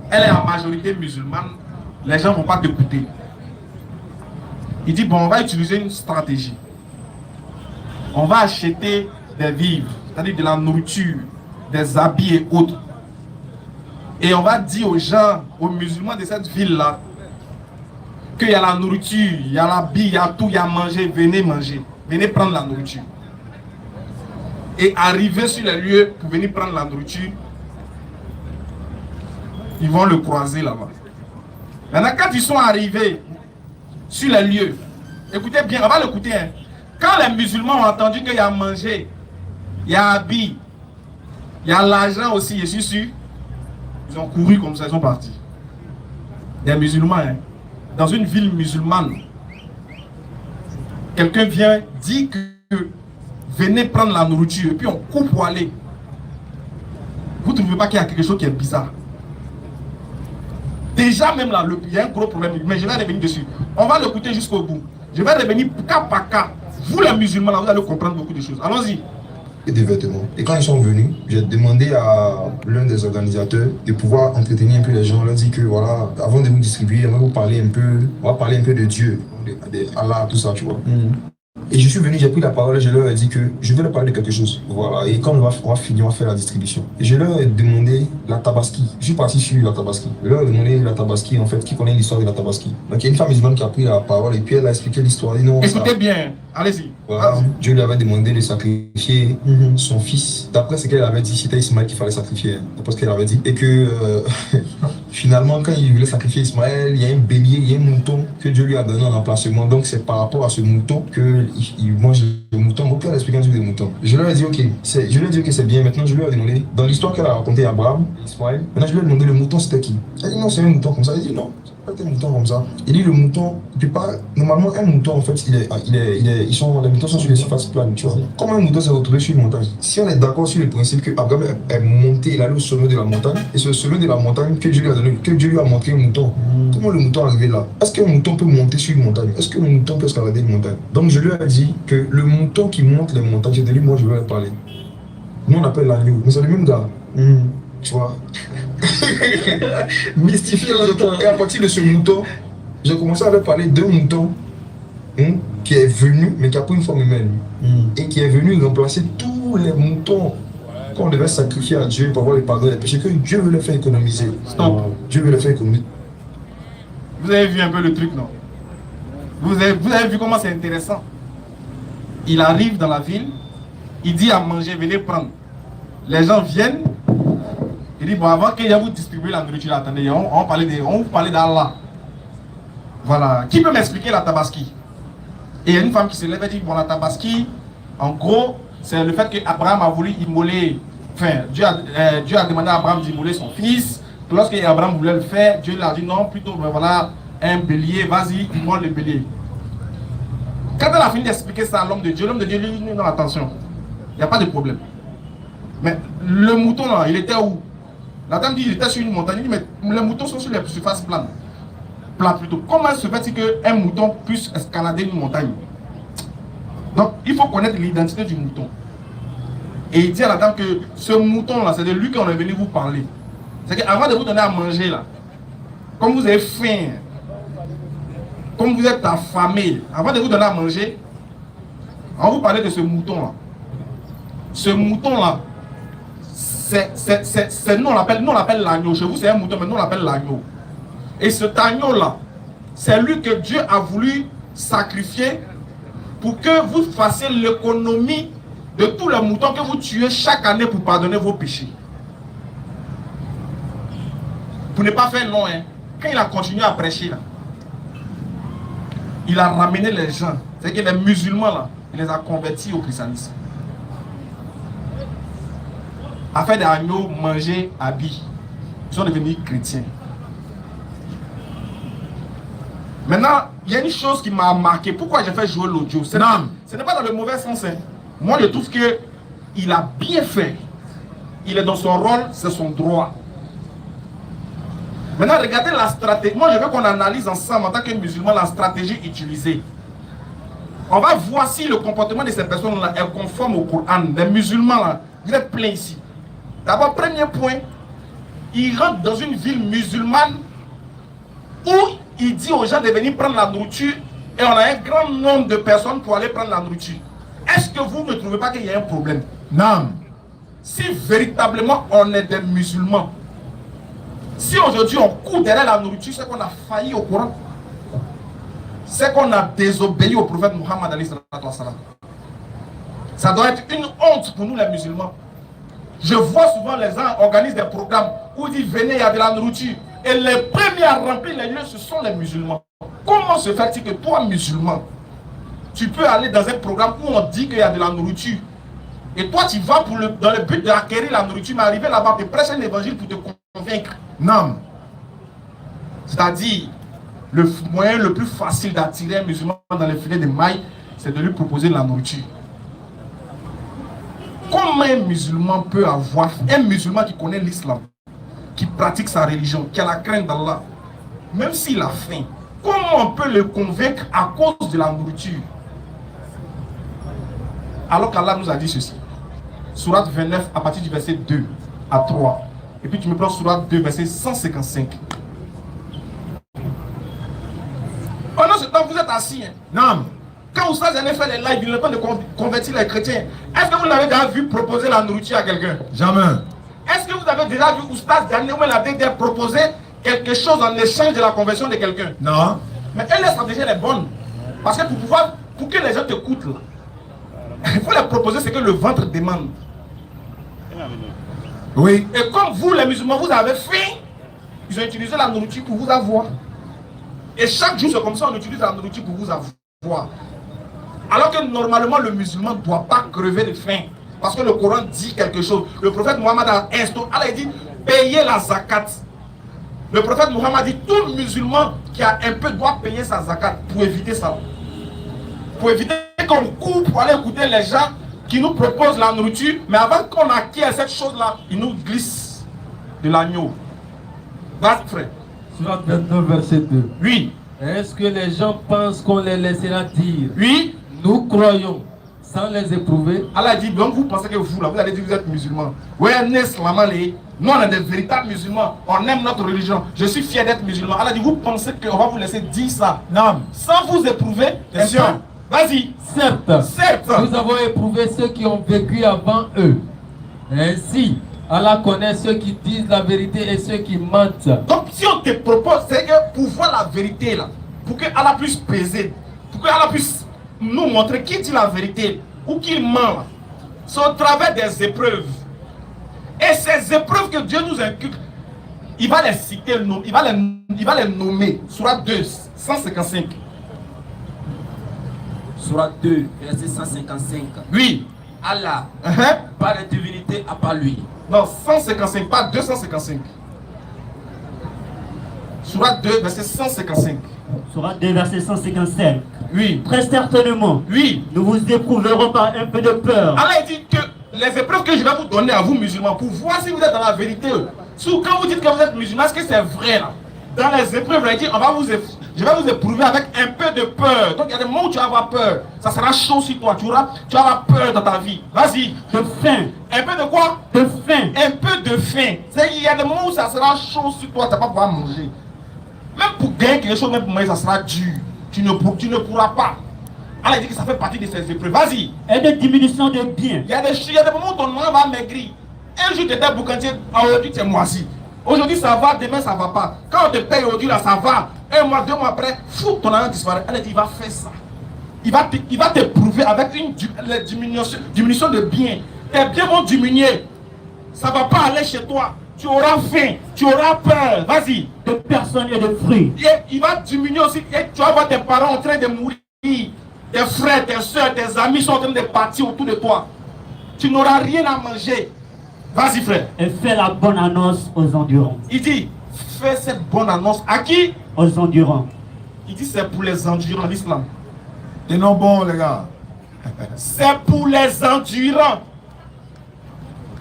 elle est en majorité musulmane, les gens ne vont pas t'écouter. Il dit, bon, on va utiliser une stratégie. On va acheter des vivres, c'est-à-dire de la nourriture, des habits et autres. Et on va dire aux gens, aux musulmans de cette ville-là, qu'il y a la nourriture, il y a l'habit, il y a tout, il y a à manger, venez manger. Venez prendre la nourriture. Et arriver sur les lieux pour venir prendre la nourriture, ils vont le croiser là-bas. Maintenant, quand ils sont arrivés sur les lieux, écoutez bien, on va l'écouter. Hein. Quand les musulmans ont entendu qu'il y a à manger, il y a habit, il y a l'argent aussi, je suis sûr, ils ont couru comme ça, ils sont partis. Des musulmans, hein, dans une ville musulmane, quelqu'un vient dire que venez prendre la nourriture et puis on coupe pour aller. Vous ne trouvez pas qu'il y a quelque chose qui est bizarre? Déjà même là, il y a un gros problème, mais je vais revenir dessus. On va l'écouter jusqu'au bout. Je vais revenir cas par cas. Vous les musulmans, là, vous allez comprendre beaucoup de choses. Allons-y. Et des vêtements. Et quand ils sont venus, j'ai demandé à l'un des organisateurs de pouvoir entretenir un peu les gens. On leur dit que voilà, avant de vous distribuer, on va vous parler un peu, on va parler un peu de Dieu, Allah, tout ça, tu vois. Et je suis venu, j'ai pris la parole et je leur ai dit que je vais leur parler de quelque chose. Voilà. Et quand on va finir, on va faire la distribution. Et je leur ai demandé la Tabaski. Je suis parti sur la Tabaski. Je leur ai demandé la Tabaski, en fait, qui connaît l'histoire de la Tabaski. Donc il y a une femme musulmane qui a pris la parole et puis elle a expliqué l'histoire. Écoutez bien, allez-y. Voilà. Dieu lui avait demandé de sacrifier son fils. D'après ce qu'elle avait dit, c'était Ismaël qu'il fallait sacrifier. D'après ce qu'elle avait dit. Et que finalement, quand il voulait sacrifier Ismaël, il y a un bélier, il y a un mouton que Dieu lui a donné en remplacement. Donc c'est par rapport à ce mouton qu'il mange le mouton. Beaucoup d'expliquer un truc des moutons. Je leur ai dit, ok, je leur ai dit que c'est bien. Maintenant, je lui ai demandé, dans l'histoire qu'elle a racontée à Abraham, Ismaël, maintenant je lui ai demandé le mouton c'était qui. Elle dit non, c'est un mouton comme ça. Elle dit non. un mouton comme ça. Il dit le mouton, tu pas. Normalement, un mouton, en fait, les moutons sont sur les surfaces planes, tu vois. Comment un mouton s'est retrouvé sur une montagne? Si on est d'accord sur le principe que Abraham est monté, il allait au sommet de la montagne, et c'est au sommet de la montagne que Dieu lui a donné, que Dieu lui a montré le mouton. Comment le mouton est arrivé là? Est-ce qu'un mouton peut monter sur une montagne? Est-ce que le mouton peut escalader une montagne? Donc je lui ai dit que le mouton qui monte les montagnes, j'ai dit, moi je vais parler. Nous on appelle l'agneau, mais c'est le même gars. Tu vois. Mystifier le mouton. Et à partir de ce mouton, j'ai commencé à leur parler d'un mouton qui est venu, mais qui a pris une forme humaine. Et qui est venu remplacer tous les moutons qu'on devait sacrifier à Dieu pour avoir les pardons des péchés, que Dieu veut les faire économiser. Stop. Dieu veut les faire économiser. Vous avez vu un peu le truc, non? Vous avez vu comment c'est intéressant? Il arrive dans la ville, il dit à manger, venez prendre. Les gens viennent. Il dit, bon, avant qu'il y ait vous distribuer la nourriture, attendez, on vous parlait d'Allah. Voilà. Qui peut m'expliquer la tabaski? Et il y a une femme qui se lève et dit, bon, la tabaski, en gros, c'est le fait qu'Abraham a voulu immoler, enfin, Dieu a demandé à Abraham d'immoler son fils. Lorsque Abraham voulait le faire, Dieu lui a dit, non, plutôt, ben voilà, un bélier, vas-y, immole le bélier. Quand elle a fini d'expliquer ça à l'homme de Dieu lui dit, non, attention, il n'y a pas de problème. Mais le mouton, là, il était où? La dame dit qu'il était sur une montagne. Il dit, mais les moutons sont sur les surfaces planes. Plat plutôt. Comment se fait-il qu'un mouton puisse escalader une montagne? Donc, il faut connaître l'identité du mouton. Et il dit à la dame que ce mouton-là, c'est de lui qu'on est venu vous parler. C'est qu'avant de vous donner à manger, là, comme vous avez faim, comme vous êtes affamé, avant de vous donner à manger, on va vous parler de ce mouton-là. Ce mouton-là, nous on l'appelle l'agneau. Chez vous c'est un mouton, mais nous on l'appelle l'agneau. Et cet agneau-là, c'est lui que Dieu a voulu sacrifier pour que vous fassiez l'économie de tous les moutons que vous tuez chaque année pour pardonner vos péchés. Pour ne pas faire long, hein. Quand il a continué à prêcher, là, il a ramené les gens, c'est que les musulmans, là, il les a convertis au christianisme. A fait des agneaux manger, habits. Ils sont devenus chrétiens. Maintenant, il y a une chose qui m'a marqué. Pourquoi j'ai fait jouer l'audio? Ce n'est pas dans le mauvais sens. Hein. Moi, je trouve qu'il a bien fait. Il est dans son rôle, c'est son droit. Maintenant, regardez la stratégie. Moi, je veux qu'on analyse ensemble, en tant que musulman, la stratégie utilisée. On va voir si le comportement de ces personnes-là est conforme au Coran. Les musulmans, là, vous êtes plein ici. D'abord, premier point, il rentre dans une ville musulmane où il dit aux gens de venir prendre la nourriture et on a un grand nombre de personnes pour aller prendre la nourriture. Est-ce que vous ne trouvez pas qu'il y a un problème? Non. Si véritablement on est des musulmans, si aujourd'hui on court derrière la nourriture, c'est qu'on a failli au Coran. C'est qu'on a désobéi au prophète Muhammad alayhi sallam. Ça doit être une honte pour nous les musulmans. Je vois souvent les gens organisent des programmes où ils disent venez, il y a de la nourriture. Et les premiers à remplir les lieux, ce sont les musulmans. Comment se fait-il que toi, musulman, tu peux aller dans un programme où on dit qu'il y a de la nourriture et toi tu vas dans le but d'acquérir la nourriture, mais arriver là-bas, tu prêches un évangile pour te convaincre? Non. C'est-à-dire, le moyen le plus facile d'attirer un musulman dans les filets de mailles, c'est de lui proposer de la nourriture. Comment un musulman peut avoir, un musulman qui connaît l'islam, qui pratique sa religion, qui a la crainte d'Allah, même s'il a faim, comment on peut le convaincre à cause de la nourriture? Alors qu'Allah nous a dit ceci. Sourate 29 à partir du verset 2 à 3. Et puis tu me prends Sourate 2 verset 155. Pendant ce temps, vous êtes assis. Hein? Non. Quand Oustaz Yané fait les lives, il est temps de convertir les chrétiens. Est-ce que vous l'avez déjà vu proposer la nourriture à quelqu'un? Jamais. Est-ce que vous avez déjà vu Oustaz Yané proposer quelque chose en échange de la conversion de quelqu'un? Non. Mais elle, la stratégie, elle est bonne. Parce que pour que les gens t'écoutent, là, il faut leur proposer ce que le ventre demande. Oui. Et comme vous, les musulmans, vous avez faim, ils ont utilisé la nourriture pour vous avoir. Et chaque jour, c'est comme ça, on utilise la nourriture pour vous avoir. Alors que normalement, le musulman ne doit pas crever de faim. Parce que le Coran dit quelque chose. Le prophète Mohammed a instauré, Allah dit, payez la zakat. Le prophète Mohammed dit tout musulman qui a un peu doit payer sa zakat pour éviter ça. Pour éviter qu'on coupe pour aller écouter les gens qui nous proposent la nourriture, mais avant qu'on acquiert cette chose-là, ils nous glissent de l'agneau. Vas-y, frère. Surat 29, verset 2. Oui. Est-ce que les gens pensent qu'on les laissera dire Oui. Nous croyons sans les éprouver? Allah dit, donc vous pensez que vous, là, vous allez dire que vous êtes musulman. Oui, nous on est des véritables musulmans. On aime notre religion. Je suis fier d'être musulman. Allah dit, vous pensez qu'on va vous laisser dire ça? Non. Sans vous éprouver? Question. Vas-y. Certes, nous avons éprouvé ceux qui ont vécu avant eux. Ainsi, Allah connaît ceux qui disent la vérité et ceux qui mentent. Donc si on te propose, c'est que pour voir la vérité là, pour que Allah puisse peser, pour que Allah puisse nous montrer qui dit la vérité ou qui ment là, c'est au travers des épreuves. Et ces épreuves que Dieu nous inculque, il va les citer, il va les nommer. Surat 2, 155. Surat 2, verset 155. Oui. Allah, pas de divinité à part lui. Non, 155, pas 255. Surat 2, verset 155. Surat 2, verset 155. Oui. Très certainement, Oui. nous vous éprouverons par un peu de peur. Allah dit que les épreuves que je vais vous donner à vous musulmans, pour voir si vous êtes dans la vérité. Quand vous dites que vous êtes musulman, est-ce que c'est vrai là? Dans les épreuves, il dit, je vais vous éprouver avec un peu de peur. Donc il y a des moments où tu vas avoir peur. Ça sera chaud sur toi. Tu vas avoir peur dans ta vie. Vas-y. De faim. Un peu de quoi? De faim. Un peu de faim. Il y a des moments où ça sera chaud sur toi. Tu ne vas pas pouvoir manger. Même pour gagner quelque chose, même pour manger, ça sera dur. Tu ne pourras pas. Allah dit que ça fait partie de ces épreuves. Vas-y. Et de diminution de biens. Il y a des moments où ton nom va maigrir. Un jour, tu étais boucantier, aujourd'hui, tu es moisi. Aujourd'hui, ça va, demain, ça ne va pas. Quand on te paye aujourd'hui, là, ça va. Un mois, 2 mois après, fou, ton argent disparaît. Elle dit, il va faire ça. Il va te prouver avec une diminution de biens. Tes biens vont diminuer. Ça ne va pas aller chez toi. Tu auras faim, tu auras peur. Vas-y. De personnes et de fruits. Il va diminuer aussi. Et tu vas voir tes parents en train de mourir. Tes frères, tes soeurs, tes amis sont en train de partir autour de toi. Tu n'auras rien à manger. Vas-y, frère. Et fais la bonne annonce aux endurants. Il dit, fais cette bonne annonce. À qui? Aux endurants. Il dit, c'est pour les endurants, l'islam. T'es non bon, les gars. C'est pour les endurants.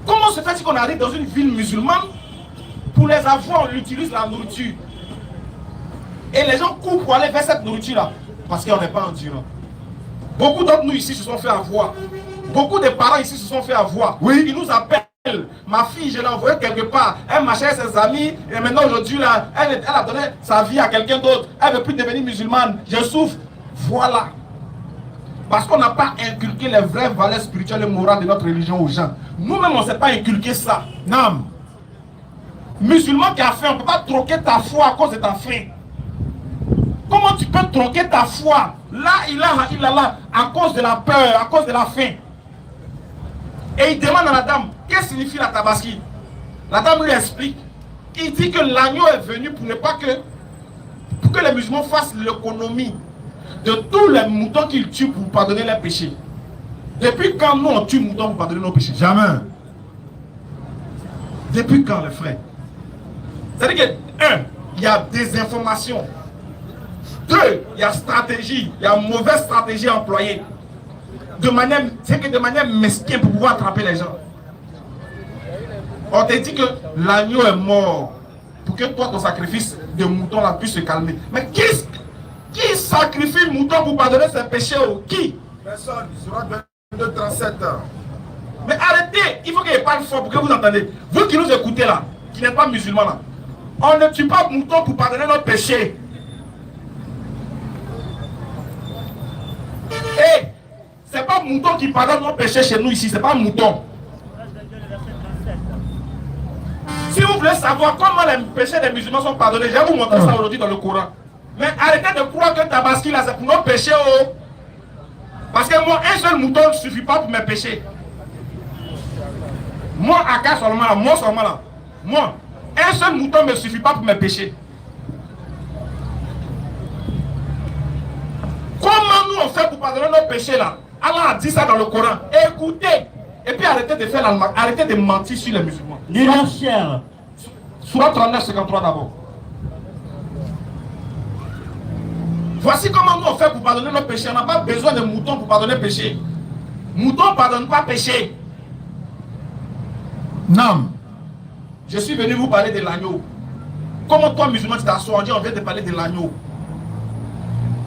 Comment se fait-il qu'on arrive dans une ville musulmane? Pour les avoir, on utilise la nourriture. Et les gens courent pour aller vers cette nourriture-là. Parce qu'on n'est pas endurant. Beaucoup d'entre nous ici se sont fait avoir. Beaucoup de parents ici se sont fait avoir. Oui. Ils nous appellent. Ma fille, je l'ai envoyée quelque part. Elle marchait avec ses amis. Et maintenant, aujourd'hui, là, elle a donné sa vie à quelqu'un d'autre. Elle ne veut plus devenir musulmane. Je souffre. Voilà. Parce qu'on n'a pas inculqué les vraies valeurs spirituelles et morales de notre religion aux gens. Nous-mêmes, on ne sait pas inculquer ça. Non. Musulman qui a faim, on ne peut pas troquer ta foi à cause de ta faim. Comment tu peux troquer ta foi? Là, là, à cause de la peur, à cause de la faim. Et il demande à la dame, qu'est-ce que signifie la tabaski? La dame lui explique. Il dit que l'agneau est venu pour que les musulmans fassent l'économie de tous les moutons qu'ils tuent pour pardonner leurs péchés. Depuis quand nous on tue moutons pour pardonner nos péchés? Jamais. Depuis quand, les frères? C'est-à-dire que, 1, il y a des informations. 2, il y a stratégie, il y a mauvaise stratégie employée. C'est que de manière mesquine pour pouvoir attraper les gens. On te dit que l'agneau est mort pour que toi, ton sacrifice de mouton là puisse se calmer. Mais qui sacrifie le mouton pour pardonner ses péchés? Qui? Personne. Surat 22, 37. Mais arrêtez, il faut qu'il parle fort pour que vous entendez. Vous qui nous écoutez là, qui n'êtes pas musulmans là, on ne tue pas le mouton pour pardonner nos péchés. Et c'est pas mouton qui pardonne nos péchés chez nous ici, c'est pas mouton. Si vous voulez savoir comment les péchés des musulmans sont pardonnés, je vais vous montrer ça aujourd'hui dans le Coran. Mais arrêtez de croire que tabaski là c'est pour nos péchés. Parce que moi, un seul mouton ne suffit pas pour mes péchés. Moi, Aka seulement là, moi seulement là. Moi, un seul mouton ne suffit pas pour mes péchés. Comment nous on fait pour pardonner nos péchés là? Allah a dit ça dans le Coran. Écoutez. Et puis arrêtez de faire arrêtez de mentir sur les musulmans. Ni leur chair. Surat 39, 53 d'abord. Voici comment nous on fait pour pardonner nos péchés. On n'a pas besoin de moutons pour pardonner le péché. Mouton ne pardonne pas péché. Non. Je suis venu vous parler de l'agneau. Comment toi, musulman, tu t'assois, on dit on vient te parler de l'agneau.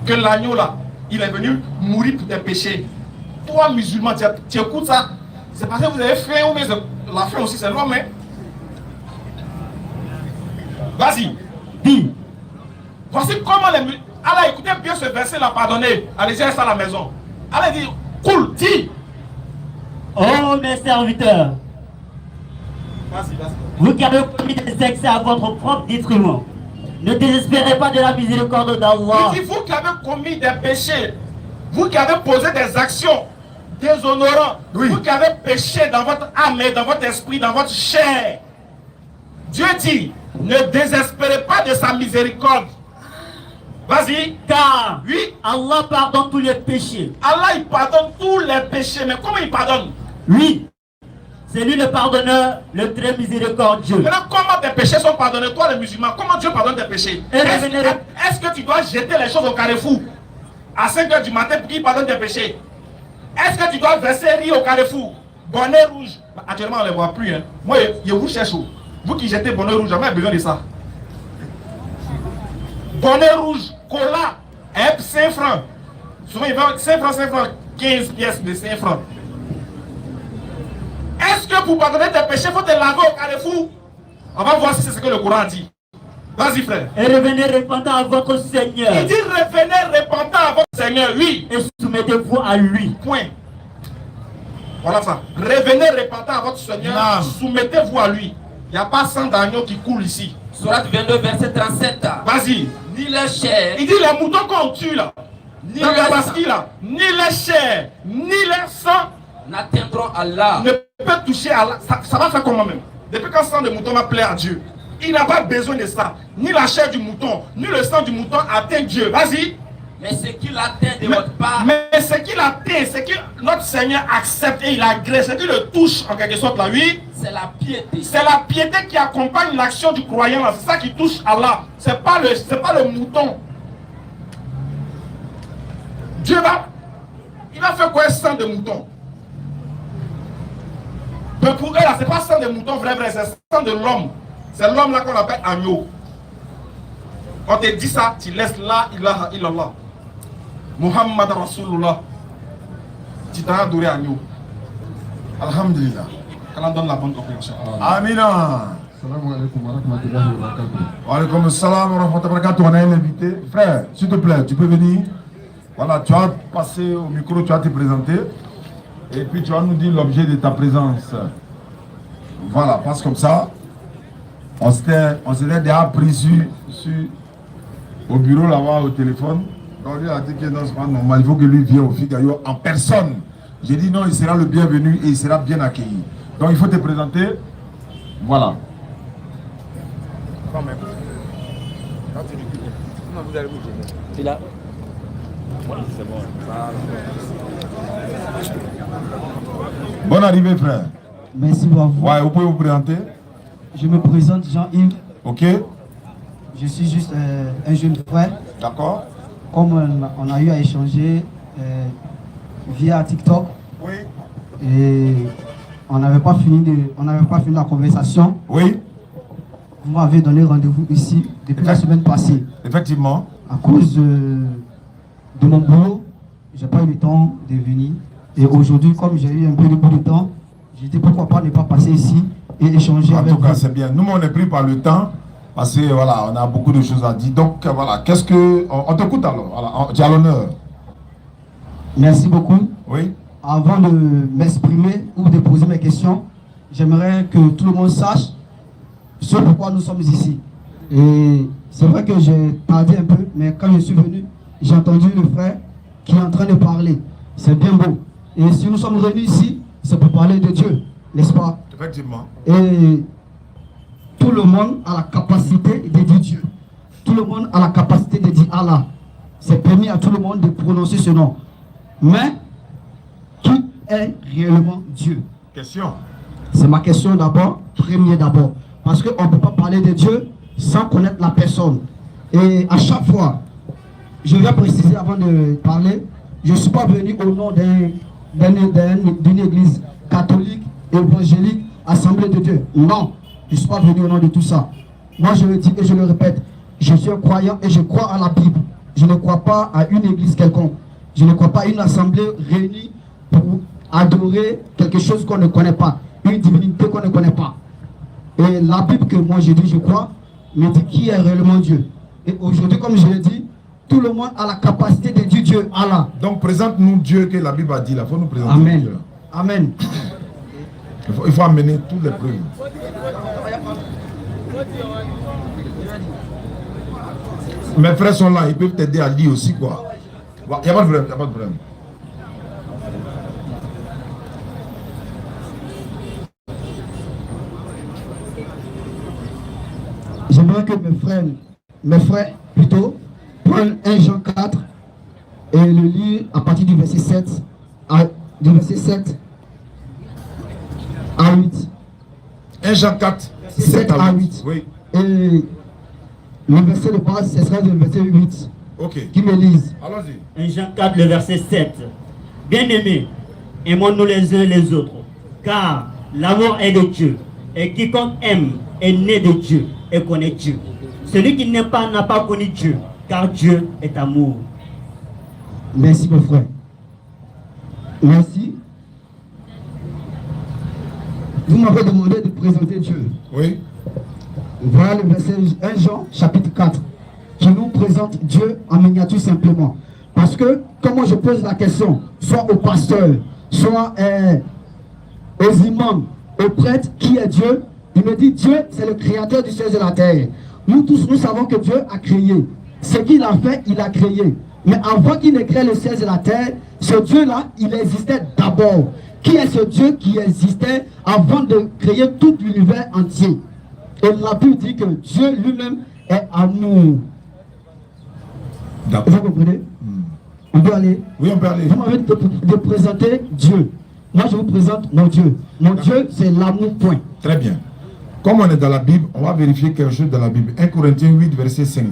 Que l'agneau là, il est venu mourir pour tes péchés. Toi, musulman, tu écoutes ça. C'est parce que vous avez faim ou bien la faim aussi, c'est l'homme. Hein? Vas-y, dis. Voici comment les... Allah, écoutez bien ce verset là, pardonnez. Allez-y, reste à la maison. Allez, dis, cool, dis. Oh mes serviteurs, Vas-y. vous qui avez commis des excès à votre propre détriment, ne désespérez pas de la miséricorde d'Allah. Il dit, vous qui avez commis des péchés, vous qui avez posé des actions déshonorantes, vous qui avez péché dans votre âme, dans votre esprit, dans votre chair, Dieu dit, ne désespérez pas de sa miséricorde. Vas-y. Car Oui. Allah pardonne tous les péchés. Allah, il pardonne tous les péchés. Mais comment il pardonne? Oui, c'est lui le pardonneur, le très miséricordieux. Maintenant, comment tes péchés sont pardonnés? Toi, les musulmans, comment Dieu pardonne tes péchés? Est-ce que tu dois jeter les choses au carrefour à 5 h du matin pour qu'il pardonne tes péchés? Est-ce que tu dois verser riz au carrefour? Bonnet rouge. Actuellement, on ne les voit plus. Hein. Moi, je vous cherche. Vous qui jetez bonnet rouge, jamais besoin de ça. Bonnet rouge, cola, 5 francs. Souvent, ils vendent 5 francs, 15 pièces de 5 francs. Est-ce que pour pardonner tes péchés, il faut te laver au carrefour? On va voir si c'est ce que le Coran dit. Vas-y, frère. Et revenez repentant à votre Seigneur. Il dit revenez repentant à votre Seigneur, oui. Et soumettez-vous à lui. Point. Voilà ça. Revenez repentant à votre Seigneur. Soumettez-vous à lui. Il n'y a pas sang d'agneau qui coule ici. Sourate 22, verset 37. Vas-y. Ni les chairs, Il dit les moutons qu'on tue là, ni les tabaski là, ni les chairs, ni les sangs n'atteindront Allah. ne peuvent toucher à Allah. Ça va faire comment même? Depuis quand le sang de mouton va plaire à Dieu? Il n'a pas besoin de ça. Ni la chair du mouton, ni le sang du mouton atteint Dieu. Vas-y. Mais ce qu'il atteint de votre part, Mais ce qu'il atteint, c'est que notre Seigneur accepte et il agrée, c'est qu'il le touche en quelque sorte là, oui. c'est la piété. C'est la piété qui accompagne l'action du croyant là. C'est ça qui touche Allah. C'est pas le mouton. Dieu il va faire quoi sang de mouton? Mais pour eux là, c'est pas sang de mouton vrai, c'est sang de l'homme. C'est l'homme là qu'on appelle agneau. On te dit ça, tu laisses la ilaha illallah. Muhammad Rasulullah. Tu t'as adoré agneau. Alhamdulillah. Qu'Allah donne la bonne compréhension. Amina. Salam alaikum wa rahmatullahi wa barakatuh. Wa alaikum salam wa rahmatullahi wa barakatuh. On a un invité. Frère, s'il te plaît, tu peux venir. Voilà, tu vas passer au micro, tu vas te présenter. Et puis tu vas nous dire l'objet de ta présence. Voilà, passe comme ça. On s'était déjà pris au bureau là-bas au téléphone. Donc lui a dit que non, c'est pas normal, il faut que lui vienne au Figaro en personne. J'ai dit non, il sera le bienvenu et il sera bien accueilli. Donc il faut te présenter. Voilà. C'est là. Bonne arrivée, frère. Merci beaucoup. Ouais, vous pouvez vous présenter. Je me présente Jean-Yves. Ok. Je suis juste un jeune frère. D'accord. Comme on a eu à échanger via TikTok. Oui. Et on n'avait pas fini la conversation. Oui. Vous m'avez donné rendez-vous ici depuis la semaine passée. Effectivement. À cause de mon boulot, j'ai pas eu le temps de venir. Et aujourd'hui, comme j'ai eu un peu de temps, j'ai dit pourquoi pas ne pas passer ici et échanger avec vous. En tout cas, c'est bien. Nous, on est pris par le temps parce que voilà, on a beaucoup de choses à dire. Donc voilà, qu'est-ce que. On t'écoute alors. Voilà, tu as l'honneur. Merci beaucoup. Oui. Avant de m'exprimer ou de poser mes questions, j'aimerais que tout le monde sache ce pourquoi nous sommes ici. Et c'est vrai que j'ai tardé un peu, mais quand je suis venu, j'ai entendu le frère qui est en train de parler. C'est bien beau. Et si nous sommes venus ici, c'est pour parler de Dieu, n'est-ce pas? Effectivement. Et tout le monde a la capacité de dire Dieu. Tout le monde a la capacité de dire Allah. C'est permis à tout le monde de prononcer ce nom. Mais, qui est réellement Dieu? Question. C'est ma question d'abord, premier d'abord. Parce qu'on ne peut pas parler de Dieu sans connaître la personne. Et à chaque fois je vais préciser avant de parler, je ne suis pas venu au nom d'une église catholique, évangélique, assemblée de Dieu. Non, je ne suis pas venu au nom de tout ça. Moi, je le dis et je le répète, je suis un croyant et je crois à la Bible. Je ne crois pas à une église quelconque. Je ne crois pas à une assemblée réunie pour adorer quelque chose qu'on ne connaît pas, une divinité qu'on ne connaît pas. Et la Bible que moi j'ai dit, je crois, me dit qui est réellement Dieu. Et aujourd'hui, comme je l'ai dit, tout le monde a la capacité de dire Dieu, Allah. Donc présente-nous Dieu que la Bible a dit là. Il faut nous présenter Amen. Dieu. Amen. Il faut amener toutes les preuves. Mes frères sont là, ils peuvent t'aider à lire aussi quoi. Il n'y a pas de problème, il n'y a pas de problème. J'aimerais que mes frères plutôt, prennent 1 Jean 4 et le lire à partir du verset 7 à 8. 1 Jean 4, 7 à 8. Oui. Et le verset de base, ce sera le verset 8. Ok. Qui me lise. Allons-y. 1 Jean 4, le verset 7. Bien-aimés, aimons-nous les uns les autres, car l'amour est de Dieu, et quiconque aime est né de Dieu et connaît Dieu. Celui qui n'aime pas n'a pas connu Dieu, car Dieu est amour. Merci mon frère. Merci. Vous m'avez demandé de présenter Dieu. Oui. Voilà le verset 1 Jean chapitre 4 qui nous présente Dieu en miniature simplement. Parce que comment je pose la question, soit au pasteur, soit aux imams, aux prêtres, qui est Dieu? Il me dit Dieu c'est le créateur du ciel et de la terre. Nous tous nous savons que Dieu a créé. Ce qu'il a fait, il a créé. Mais avant qu'il ne crée le ciel et la terre, ce Dieu-là, il existait d'abord. Qui est ce Dieu qui existait avant de créer tout l'univers entier? Et la Bible dit que Dieu lui-même est amour. Vous comprenez? On peut aller? Oui, on peut aller. Vous m'avez de présenter Dieu. Moi, je vous présente mon Dieu. Mon Dieu, c'est l'amour, point. Très bien. Comme on est dans la Bible, on va vérifier quelque chose dans la Bible. 1 Corinthiens 8, verset 5.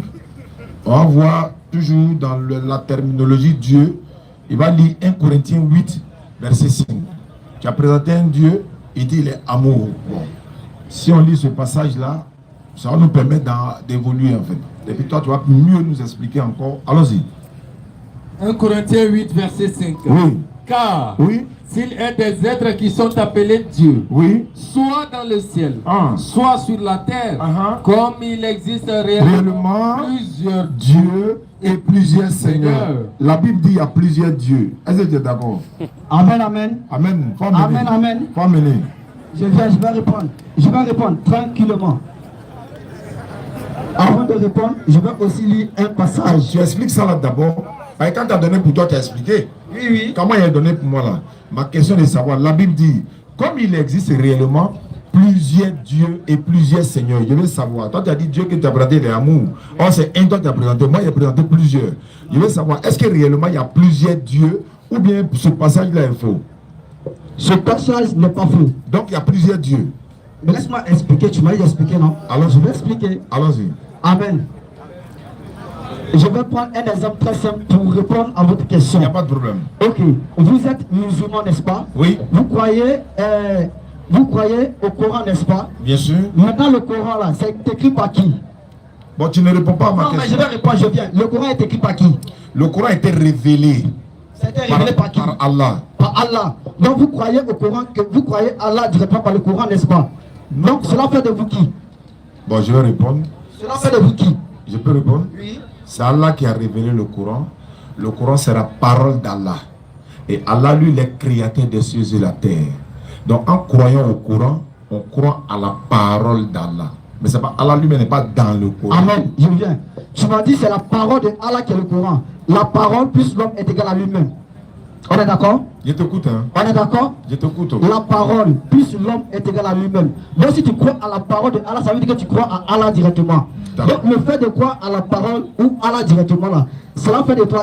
On va voir toujours dans la terminologie Dieu. Il va lire 1 Corinthiens 8, verset 5. Tu as présenté un Dieu, il dit il est amour. Bon. Si on lit ce passage-là, ça va nous permettre d'évoluer en fait. Et puis toi, tu vas mieux nous expliquer encore. Allons-y. 1 Corinthiens 8, verset 5. Oui. Car oui. S'il est des êtres qui sont appelés Dieu, oui. soit dans le ciel, soit sur la terre, comme il existe réellement plusieurs dieux et plusieurs seigneurs. La Bible dit qu'il y a plusieurs dieux. Est-ce que tu es d'accord? Amen, amen. Amen. Amen, amen. Faut amener. Je vais répondre. Je vais répondre tranquillement. Avant de répondre, je vais aussi lire un passage. Tu expliques ça là d'abord. Quand tu as donné pour toi, tu as expliqué. Oui, oui. Comment il a donné pour moi là? Ma question est de savoir. La Bible dit, comme il existe réellement plusieurs dieux et plusieurs seigneurs, je veux savoir. Toi, tu as dit Dieu que tu as présenté l'amour. Oh, c'est un toi qui as présenté. Moi, j'ai présenté plusieurs. Je veux savoir, est-ce que réellement il y a plusieurs dieux ou bien ce passage-là est faux? Ce passage n'est pas faux. Donc, il y a plusieurs dieux. Mais laisse-moi expliquer. Tu m'as dit expliquer, non? Alors, je vais expliquer. Allons-y. Amen. Je vais prendre un exemple très simple pour répondre à votre question. Il n'y a pas de problème. Ok. Vous êtes musulman, n'est-ce pas? Oui. Vous croyez au Coran, n'est-ce pas? Bien sûr. Maintenant, le Coran, là, c'est écrit par qui? Bon, tu ne réponds pas à ma question. Non, mais je vais répondre, je viens. Le Coran est écrit par qui? Le Coran a été révélé. C'était révélé par qui? Par Allah. Par Allah. Donc, vous croyez au Coran, que vous croyez Allah directement par le Coran, n'est-ce pas? Donc, cela fait de vous qui? Bon, je vais répondre. Cela fait de vous qui? Je peux répondre? Oui. C'est Allah qui a révélé le Coran. Le Coran, c'est la parole d'Allah. Et Allah, lui, il est créateur des cieux et de la terre. Donc, en croyant au Coran, on croit à la parole d'Allah. Mais c'est pas Allah lui-même n'est pas dans le Coran. Amen. Je viens. Tu m'as dit c'est la parole de Allah qui est le Coran. La parole plus l'homme est égal à lui-même. On est d'accord? Je t'écoute, hein. On est d'accord? Je t'écoute. La parole plus l'homme est égal à lui-même. Donc si tu crois à la parole de Allah, ça veut dire que tu crois à Allah directement. Donc le fait de croire à la parole ou Allah directement là, cela fait de toi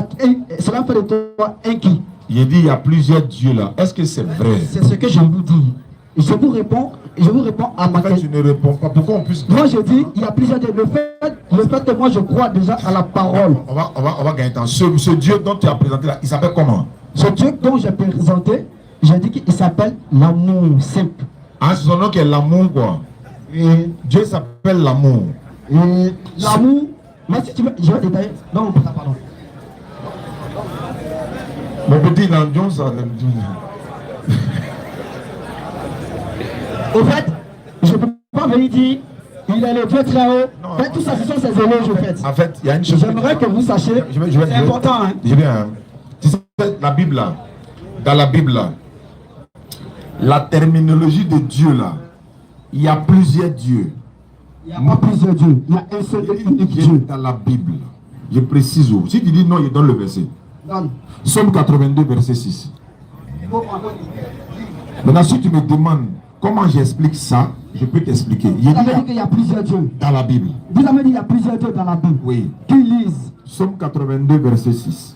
un qui? Il dit il y a plusieurs dieux là. Est-ce que c'est vrai? C'est ce que je vous dis. je vous réponds à ma question. Tu ne réponds pas. Pourquoi on puisse... Moi, je dis, il y a plusieurs Dieux. Le fait que moi, je crois déjà à la parole. On va gagner temps. Ce Dieu dont tu as présenté là, il s'appelle comment? Ce Dieu dont j'ai présenté, j'ai dit qu'il s'appelle l'amour simple. Ah, c'est son nom qui est l'amour, quoi. Et Dieu s'appelle l'amour. Et l'amour, moi, si tu veux, je vais détailler. Non, pardon. Mon petit, il a un Dieu, ça. Au fait, je ne peux pas venir dire il est le Dieu très haut. Mais tout ça, ce sont ses éloges, au fait. En fait, il y a une chose. J'aimerais que vous sachiez. C'est important, hein. Je viens. Tu sais, la Bible, là, dans la Bible, là, la terminologie de Dieu, là, il y a plusieurs dieux. Il n'y a pas plusieurs dieux. Il y a un seul et unique Dieu. Dans la Bible, je précise où. Si tu dis non, il donne le verset. Donne. Somme 82, verset 6. Maintenant, si tu me demandes comment j'explique ça, je peux t'expliquer. Vous avez dit qu'il y a plusieurs dieux. Dans la Bible. Vous avez dit qu'il y a plusieurs dieux dans la Bible. Oui. Qui lisent. Somme 82, verset 6.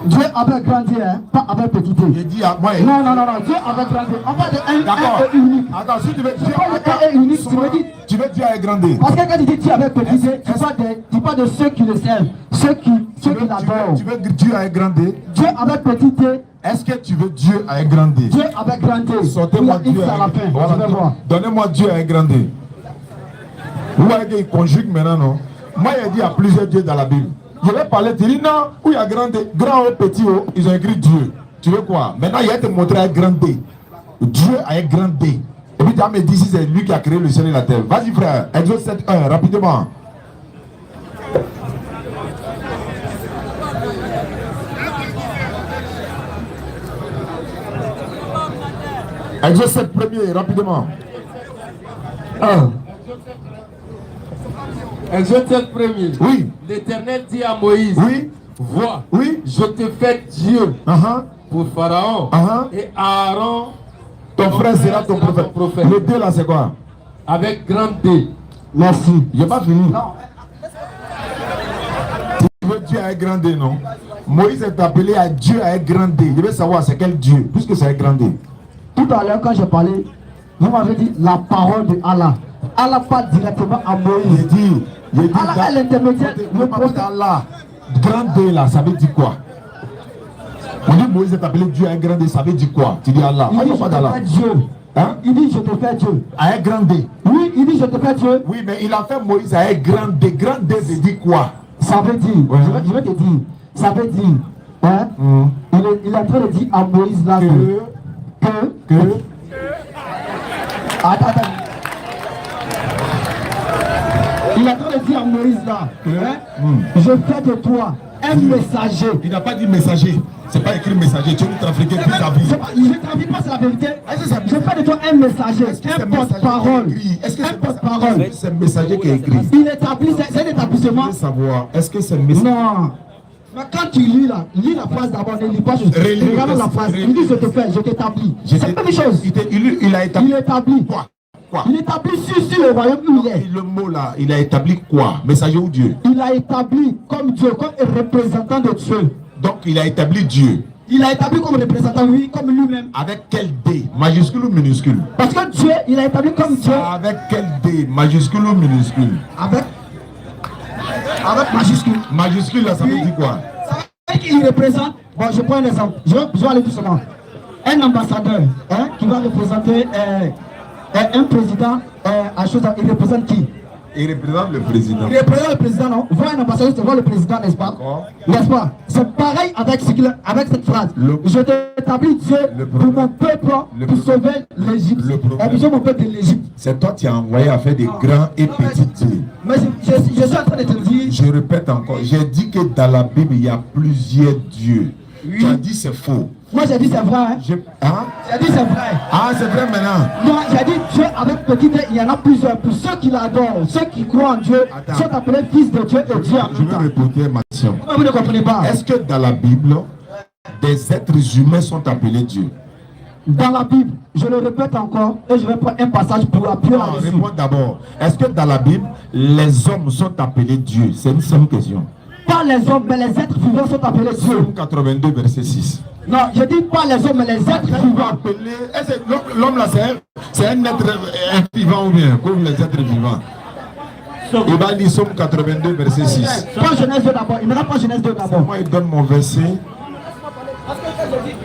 Dieu avait grandi, hein, pas avec petit Dieu. J'ai dit à moi. Non, Dieu avait grandi. On parle de un et unique. Attends, si tu veux Dieu un et unique, tu veux Dieu avec grandi. Parce que quand tu dis Dieu avec petit Dieu, tu parles de ceux qui le servent, ceux qui l'adorent. Tu veux Dieu avec grandi. Dieu avec petit Dieu. Est-ce que tu veux Dieu avec grandi? Dieu avec grandi. Sortez-moi Dieu à la fin. Voilà. Donnez-moi Dieu avec grandi. Vous voyez qu'il conjugue maintenant, non? Moi, il a dit il y a plusieurs dieux dans la Bible. Je vais parler, tu dis non, où il y a grand ou petit, ils ont écrit Dieu. Tu veux quoi? Maintenant, il va te montrer avec grand D. Dieu avec grand D. Et puis tu vas me dire si c'est lui qui a créé le ciel et la terre. Vas-y frère, Exode 7.1, rapidement. Exode 7 premier, rapidement. Exode 7 premier. Oui. L'Éternel dit à Moïse. Oui. Vois. Oui. Je te fais Dieu pour Pharaon et Aaron. Ton frère sera ton prophète. Le deux là c'est quoi? Avec grand D. Merci. J'ai pas fini. Non. Tu veux Dieu avec grand D, non? Moïse est appelé à Dieu avec grand D. Je veux savoir c'est quel Dieu, puisque c'est avec grand D. Tout à l'heure quand j'ai parlé, vous m'avez dit la parole de Allah. Allah parle directement à Moïse. J'ai dit Allah est l'intermédiaire. Le prophète Allah. Grand D là, ça veut dire quoi? On dit Moïse est appelé Dieu avec grand D, ça veut dire quoi? Tu dis Allah. Il dit je te fais Dieu. Hein? Il dit je te fais Dieu. Avec grand D. Oui, il dit je te fais Dieu. Oui, mais il a fait Moïse avec grand D. Grand D veut dire quoi? Ça veut dire, je vais te dire, ça veut dire, hein? Il est en train de dire à Moïse là que attends. Il est en train de dire à Moïse là, je fais de toi un messager. Il n'a pas dit messager. C'est pas écrit messager. Tu es un Africain qui t'habille. Je ne t'habille pas, c'est la vérité. Je fais de toi un messager, un porte-parole. Est-ce que c'est porte-parole? C'est un messager qui est écrit. Il établit, c'est un établissement. Je veux savoir, est-ce que c'est un messager? Non. Mais quand tu lis là, lis la phrase d'abord, ne lis pas juste. Regarde la phrase. Il dit je te fais, je t'établis. C'est la même chose. Il a établi. Il établit. Quoi? Il établit sur le royaume où il est. Le mot là, il a établi quoi? Messager ou Dieu? Il a établi comme Dieu, comme représentant de Dieu. Donc il a établi Dieu. Il a établi comme représentant, oui, comme lui-même. Avec quel D? Majuscule ou minuscule? Parce que Dieu, il a établi comme Dieu. Avec quel D? Majuscule ou minuscule? Avec majuscule. Majuscule là, ça veut dire quoi? Ça veut dire qu'il représente. Bon, je prends un exemple. Je vais aller doucement. Un ambassadeur qui va représenter un président à chose, il représente qui? Il représente le président. Il représente le président, non? Voir un ambassadeur, c'est voir le président, n'est-ce pas? N'est-ce pas? C'est pareil avec cette phrase. Je t'établis Dieu pour mon peuple, pour sauver l'Égypte. Et mon peuple de l'Égypte. C'est toi qui as envoyé à faire des grands et petits dieux. Mais je suis en train de te dire. Je répète encore, j'ai dit que dans la Bible, il y a plusieurs dieux. Oui. Tu as dit c'est faux. Moi j'ai dit c'est vrai. Hein? J'ai dit c'est vrai. Ah, c'est vrai maintenant. Non, j'ai dit Dieu avec petit Dieu, il y en a plusieurs. Pour ceux qui l'adorent, ceux qui croient en Dieu, sont appelés fils de Dieu et Dieu. Je vais répéter ma question. Vous ne comprenez pas? Est-ce que dans la Bible, des êtres humains sont appelés Dieu? Dans la Bible, je le répète encore, et je vais prendre un passage pour appuyer là-dessus. Réponds d'abord. Est-ce que dans la Bible, les hommes sont appelés Dieu? C'est une simple question. pas les hommes, mais les êtres vivants sont appelés Dieu. Psaume 82, verset 6. Non, je dis pas les hommes, mais les êtres vivants. L'homme là, c'est un être vivant ou bien, comme les êtres vivants. Il va lire Psaume 82, verset 6. Prends Genèse 2 d'abord. Il me prend Genèse 2 d'abord. Moi, il donne mon verset.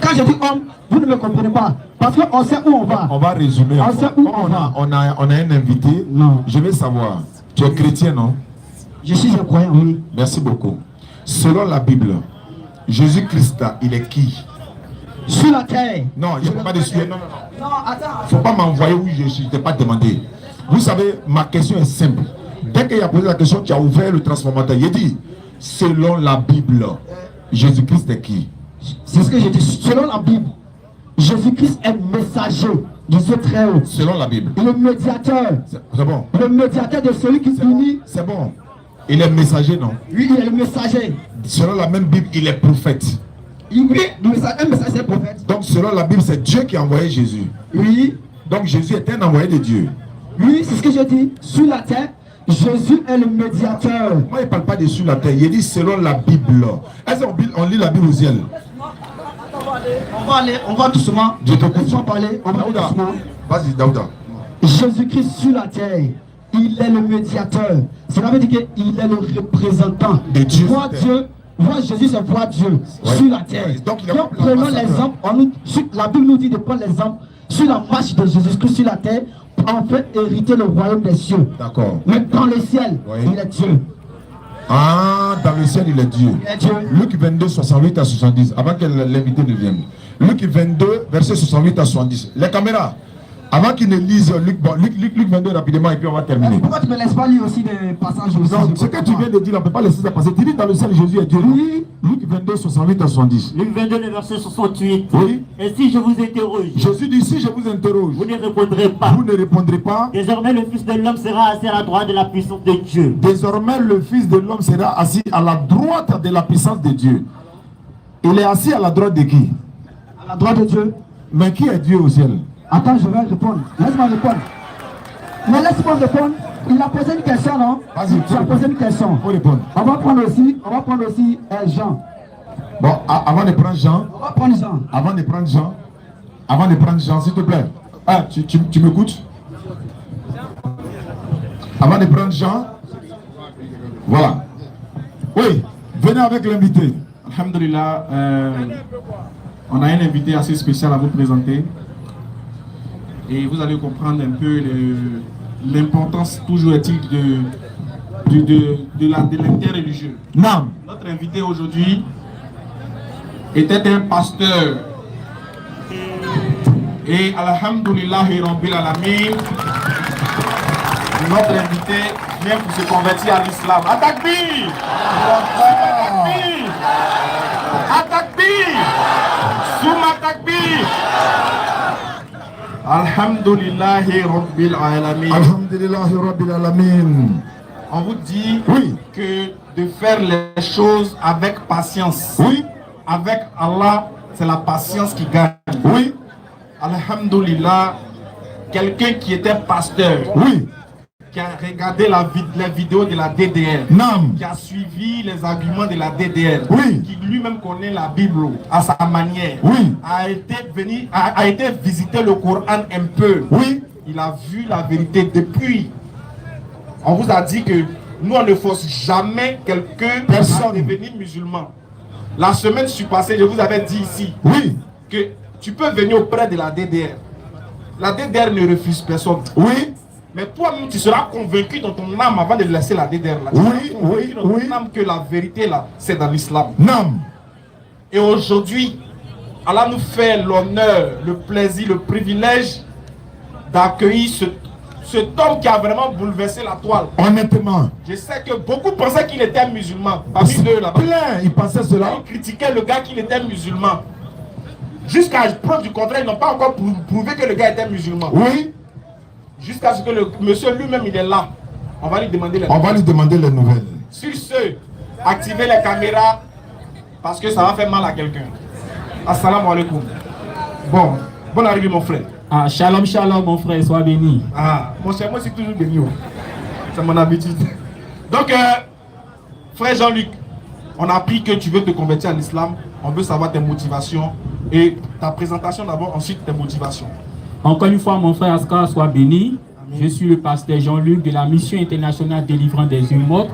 Quand je dis homme, vous ne me comprenez pas. Parce qu'on sait où on va. On va résumer. On sait où on va. On a un invité. Non. Je vais savoir. Tu es chrétien, non? Je suis un croyant, oui. Merci beaucoup. Selon la Bible, Jésus-Christ, il est qui? Sur la terre. Non, je ne peux pas dessus. Non. Non, attends. Il ne faut pas m'envoyer où je suis. Je ne t'ai pas demandé. Vous savez, ma question est simple. Dès qu'il a posé la question, tu as ouvert le transformateur. Il dit, selon la Bible, Jésus-Christ est qui? C'est ce que j'ai dit. Selon la Bible, Jésus-Christ est messager du Dieu très haut. Selon la Bible. Le médiateur. C'est bon. Le médiateur de celui qui unit. C'est bon. Il est messager, non? Oui, il est le messager. Selon la même Bible, il est prophète. Oui, un messager, c'est prophète. Donc, selon la Bible, c'est Dieu qui a envoyé Jésus. Oui. Donc, Jésus est un envoyé de Dieu. Oui, c'est ce que je dis. Sur la terre, Jésus est le médiateur. Moi, il ne parle pas de sur la terre. Il dit selon la Bible. Est-ce qu'on lit la Bible au ciel? On va doucement. Je te comprends. Laisse-moi parler. On va doucement. Vas-y, Daouda. Jésus-Christ sur la terre, il est le médiateur. Cela veut dire qu'il est le représentant de Dieu. Voix Jésus, c'est voix Dieu sur la terre. Donc prenons l'exemple. La Bible nous dit de prendre l'exemple sur la marche de Jésus-Christ sur la terre. En fait, hériter le royaume des cieux. D'accord. Mais dans le ciel, il est Dieu. Ah, dans le ciel, il est Dieu. Il est Dieu. Luc 22, 68 à 70. Avant que l'invité ne vienne. Luc 22, verset 68 à 70. Les caméras. Avant qu'ils ne lisent Luc 22 rapidement et puis on va terminer. Pourquoi tu ne me laisses pas lire aussi des passages aussi? Non, ce que tu viens de dire, on ne peut pas laisser ça passer. Tu dis dans le ciel, Jésus est Dieu. Oui. Luc 22, 68 à 70. Luc 22, le verset 68. Oui. Et si je vous interroge? Jésus dit, si je vous interroge, vous ne répondrez pas. Vous ne répondrez pas. Désormais, le Fils de l'homme sera assis à la droite de la puissance de Dieu. Désormais, le Fils de l'homme sera assis à la droite de la puissance de Dieu. Il est assis à la droite de qui? À la droite de Dieu. Mais qui est Dieu au ciel? Attends, je vais répondre. Laisse-moi répondre. Mais laisse-moi répondre. Il a posé une question, non? Vas-y. Tu as posé une question. Faut répondre. On va prendre aussi Jean. Bon, avant de prendre Jean. On va prendre Jean. Avant de prendre Jean, s'il te plaît. Ah, tu m'écoutes? Avant de prendre Jean. Voilà. Oui, venez avec l'invité. Alhamdulillah, on a un invité assez spécial à vous présenter. Et vous allez comprendre un peu l'importance toujours est-il de l'interreligieux. Non. Notre invité aujourd'hui était un pasteur. Et alhamdulillahi rabbil alamin, notre invité vient pour se convertir à l'islam. Atakbir! Atakbir! Souma takbir! Alhamdulillahi rabbil alamin. Alhamdulillahi rabbil alamin. On vous dit oui, que de faire les choses avec patience. Oui. Avec Allah, c'est la patience qui gagne. Oui. Alhamdulillah, quelqu'un qui était pasteur. Oui. Qui a regardé les vidéos de la DDR, non. Qui a suivi les arguments de la DDR, oui. Qui lui-même connaît la Bible à sa manière, oui. a été visiter le Coran un peu, oui. Il a vu la vérité. Depuis, on vous a dit que nous on ne force jamais quelqu'un à devenir musulman. La semaine passée, je vous avais dit ici, oui, que tu peux venir auprès de la DDR. La DDR ne refuse personne. Oui. Mais toi-même, tu seras convaincu dans ton âme avant de laisser la DDR là. Oui, oui, dans ton âme que la vérité là, c'est dans l'islam. Non. Et aujourd'hui, Allah nous fait l'honneur, le plaisir, le privilège d'accueillir cet homme qui a vraiment bouleversé la toile. Honnêtement. Je sais que beaucoup pensaient qu'il était musulman. Parmi eux là-bas. Plein, ils pensaient cela. Ils critiquaient le gars qu'il était musulman. Jusqu'à preuve du contraire, ils n'ont pas encore prouvé que le gars était musulman. Oui. Jusqu'à ce que le monsieur lui-même il est là. On va lui demander les nouvelles. On va lui demander les nouvelles. Sur ce, activez les caméras parce que ça va faire mal à quelqu'un. Assalamu alaikum. Bon, bonne arrivée mon frère. Ah, shalom, shalom mon frère, sois béni. Ah, mon cher, moi c'est toujours béni. C'est mon habitude. Donc, frère Jean-Luc, On a appris que tu veux te convertir à l'islam. On veut savoir tes motivations et ta présentation d'abord, ensuite tes motivations. Encore une fois, mon frère Askar, sois béni. Je suis le pasteur Jean-Luc de la mission internationale délivrant des humains morts.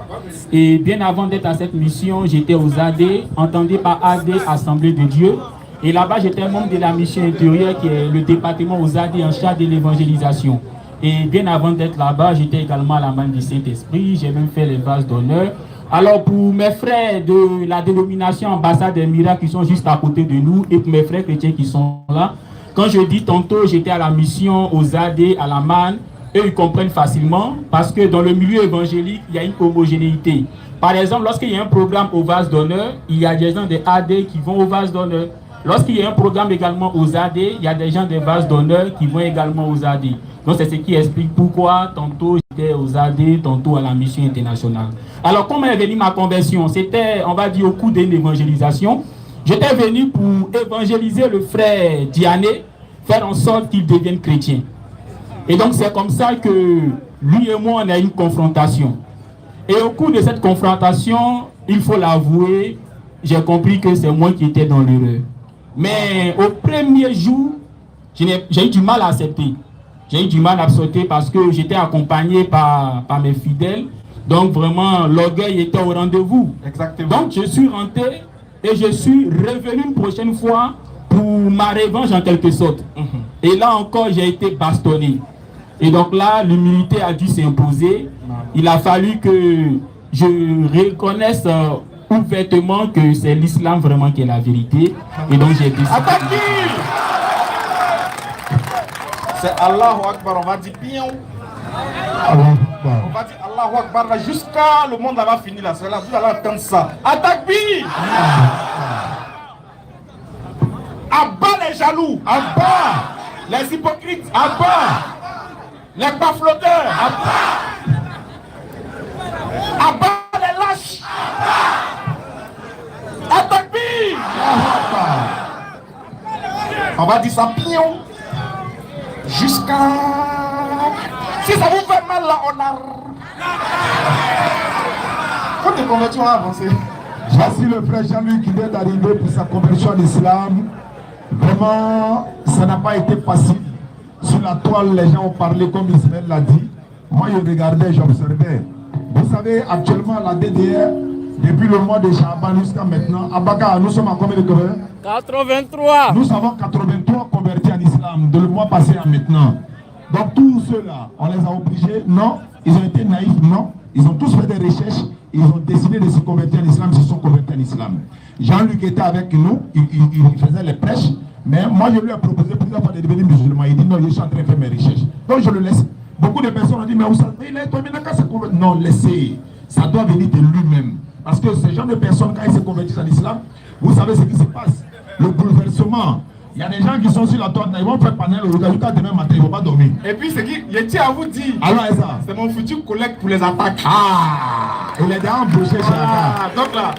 Et bien avant d'être à cette mission, j'étais aux AD, entendez par AD, Assemblée de Dieu. Et là-bas, j'étais membre de la mission intérieure qui est le département aux AD en charge de l'évangélisation. Et bien avant d'être là-bas, j'étais également à la main du Saint-Esprit. J'ai même fait les vases d'honneur. Alors pour mes frères de la dénomination Ambassade des Miracles qui sont juste à côté de nous et pour mes frères chrétiens qui sont là, quand je dis tantôt j'étais à la mission aux AD, à la manne, eux ils comprennent facilement parce que dans le milieu évangélique, il y a une homogénéité. Par exemple, lorsqu'il y a un programme au vase d'honneur, il y a des gens des AD qui vont au vase d'honneur. Lorsqu'il y a un programme également aux AD, il y a des gens des vases d'honneur qui vont également aux AD. Donc c'est ce qui explique pourquoi tantôt j'étais aux AD, tantôt à la mission internationale. Alors comment est venue ma conversion? C'était, on va dire, au cours d'une évangélisation. J'étais venu pour évangéliser le frère Diané, faire en sorte qu'il devienne chrétien. Et donc c'est comme ça que lui et moi on a eu une confrontation. Et au cours de cette confrontation, il faut l'avouer, j'ai compris que c'est moi qui étais dans l'erreur. Mais au premier jour, j'ai eu du mal à accepter. J'ai eu du mal à accepter parce que j'étais accompagné par mes fidèles. Donc vraiment, l'orgueil était au rendez-vous. Exactement. Donc je suis rentré et je suis revenu une prochaine fois pour ma revanche en quelque sorte. Et là encore, j'ai été bastonné. Et donc là, l'humilité a dû s'imposer. Il a fallu que je reconnaisse ouvertement que c'est l'islam vraiment qui est la vérité. Et donc j'ai décidé... C'est Allahu Akbar, on va dire pion. On va dire Allahu Akbar là, jusqu'à le monde va finir là. C'est là, vous allez entendre ça. Atakbir. Abat les jaloux. Abat les hypocrites. Abat les bafloteurs. Abat les lâches. Atakbir. On va dire ça pion. Jusqu'à... Si ça vous fait mal là, on a... Faut te convertir, on va avancer. Voici le frère Jean-Luc qui vient d'arriver pour sa conversion à l'islam. Vraiment, ça n'a pas été facile. Sur la toile, les gens ont parlé comme Ismaël l'a dit. Moi, je regardais, j'observais. Vous savez, actuellement, la DDR, depuis le mois de Chaban jusqu'à maintenant, à Baka, nous sommes à combien de convertis? 83. Nous avons 83 convertis en islam, de le mois passé à maintenant. Donc tous ceux-là, on les a obligés? Non. Ils ont été naïfs? Non. Ils ont tous fait des recherches, ils ont décidé de se convertir en islam, ils se sont convertis en islam. Jean-Luc était avec nous, il faisait les prêches, mais moi je lui ai proposé plusieurs fois de devenir musulman. Il dit non, je suis en train de faire mes recherches. Donc je le laisse. Beaucoup de personnes ont dit mais où ça? Il est tombé dans se convertir. Non, laissez. Ça doit venir de lui-même. Parce que ce genre de personnes, quand ils se convertissent en islam, vous savez ce qui se passe. Le bouleversement. Il y a des gens qui sont sur la toile, ils vont faire panel au résultat demain matin, ils ne vont pas dormir. Et puis, c'est qui, je tiens à vous dire, alors, ça, c'est mon futur collègue pour les attaques. Ah, il est déjà embauché chez la donc là,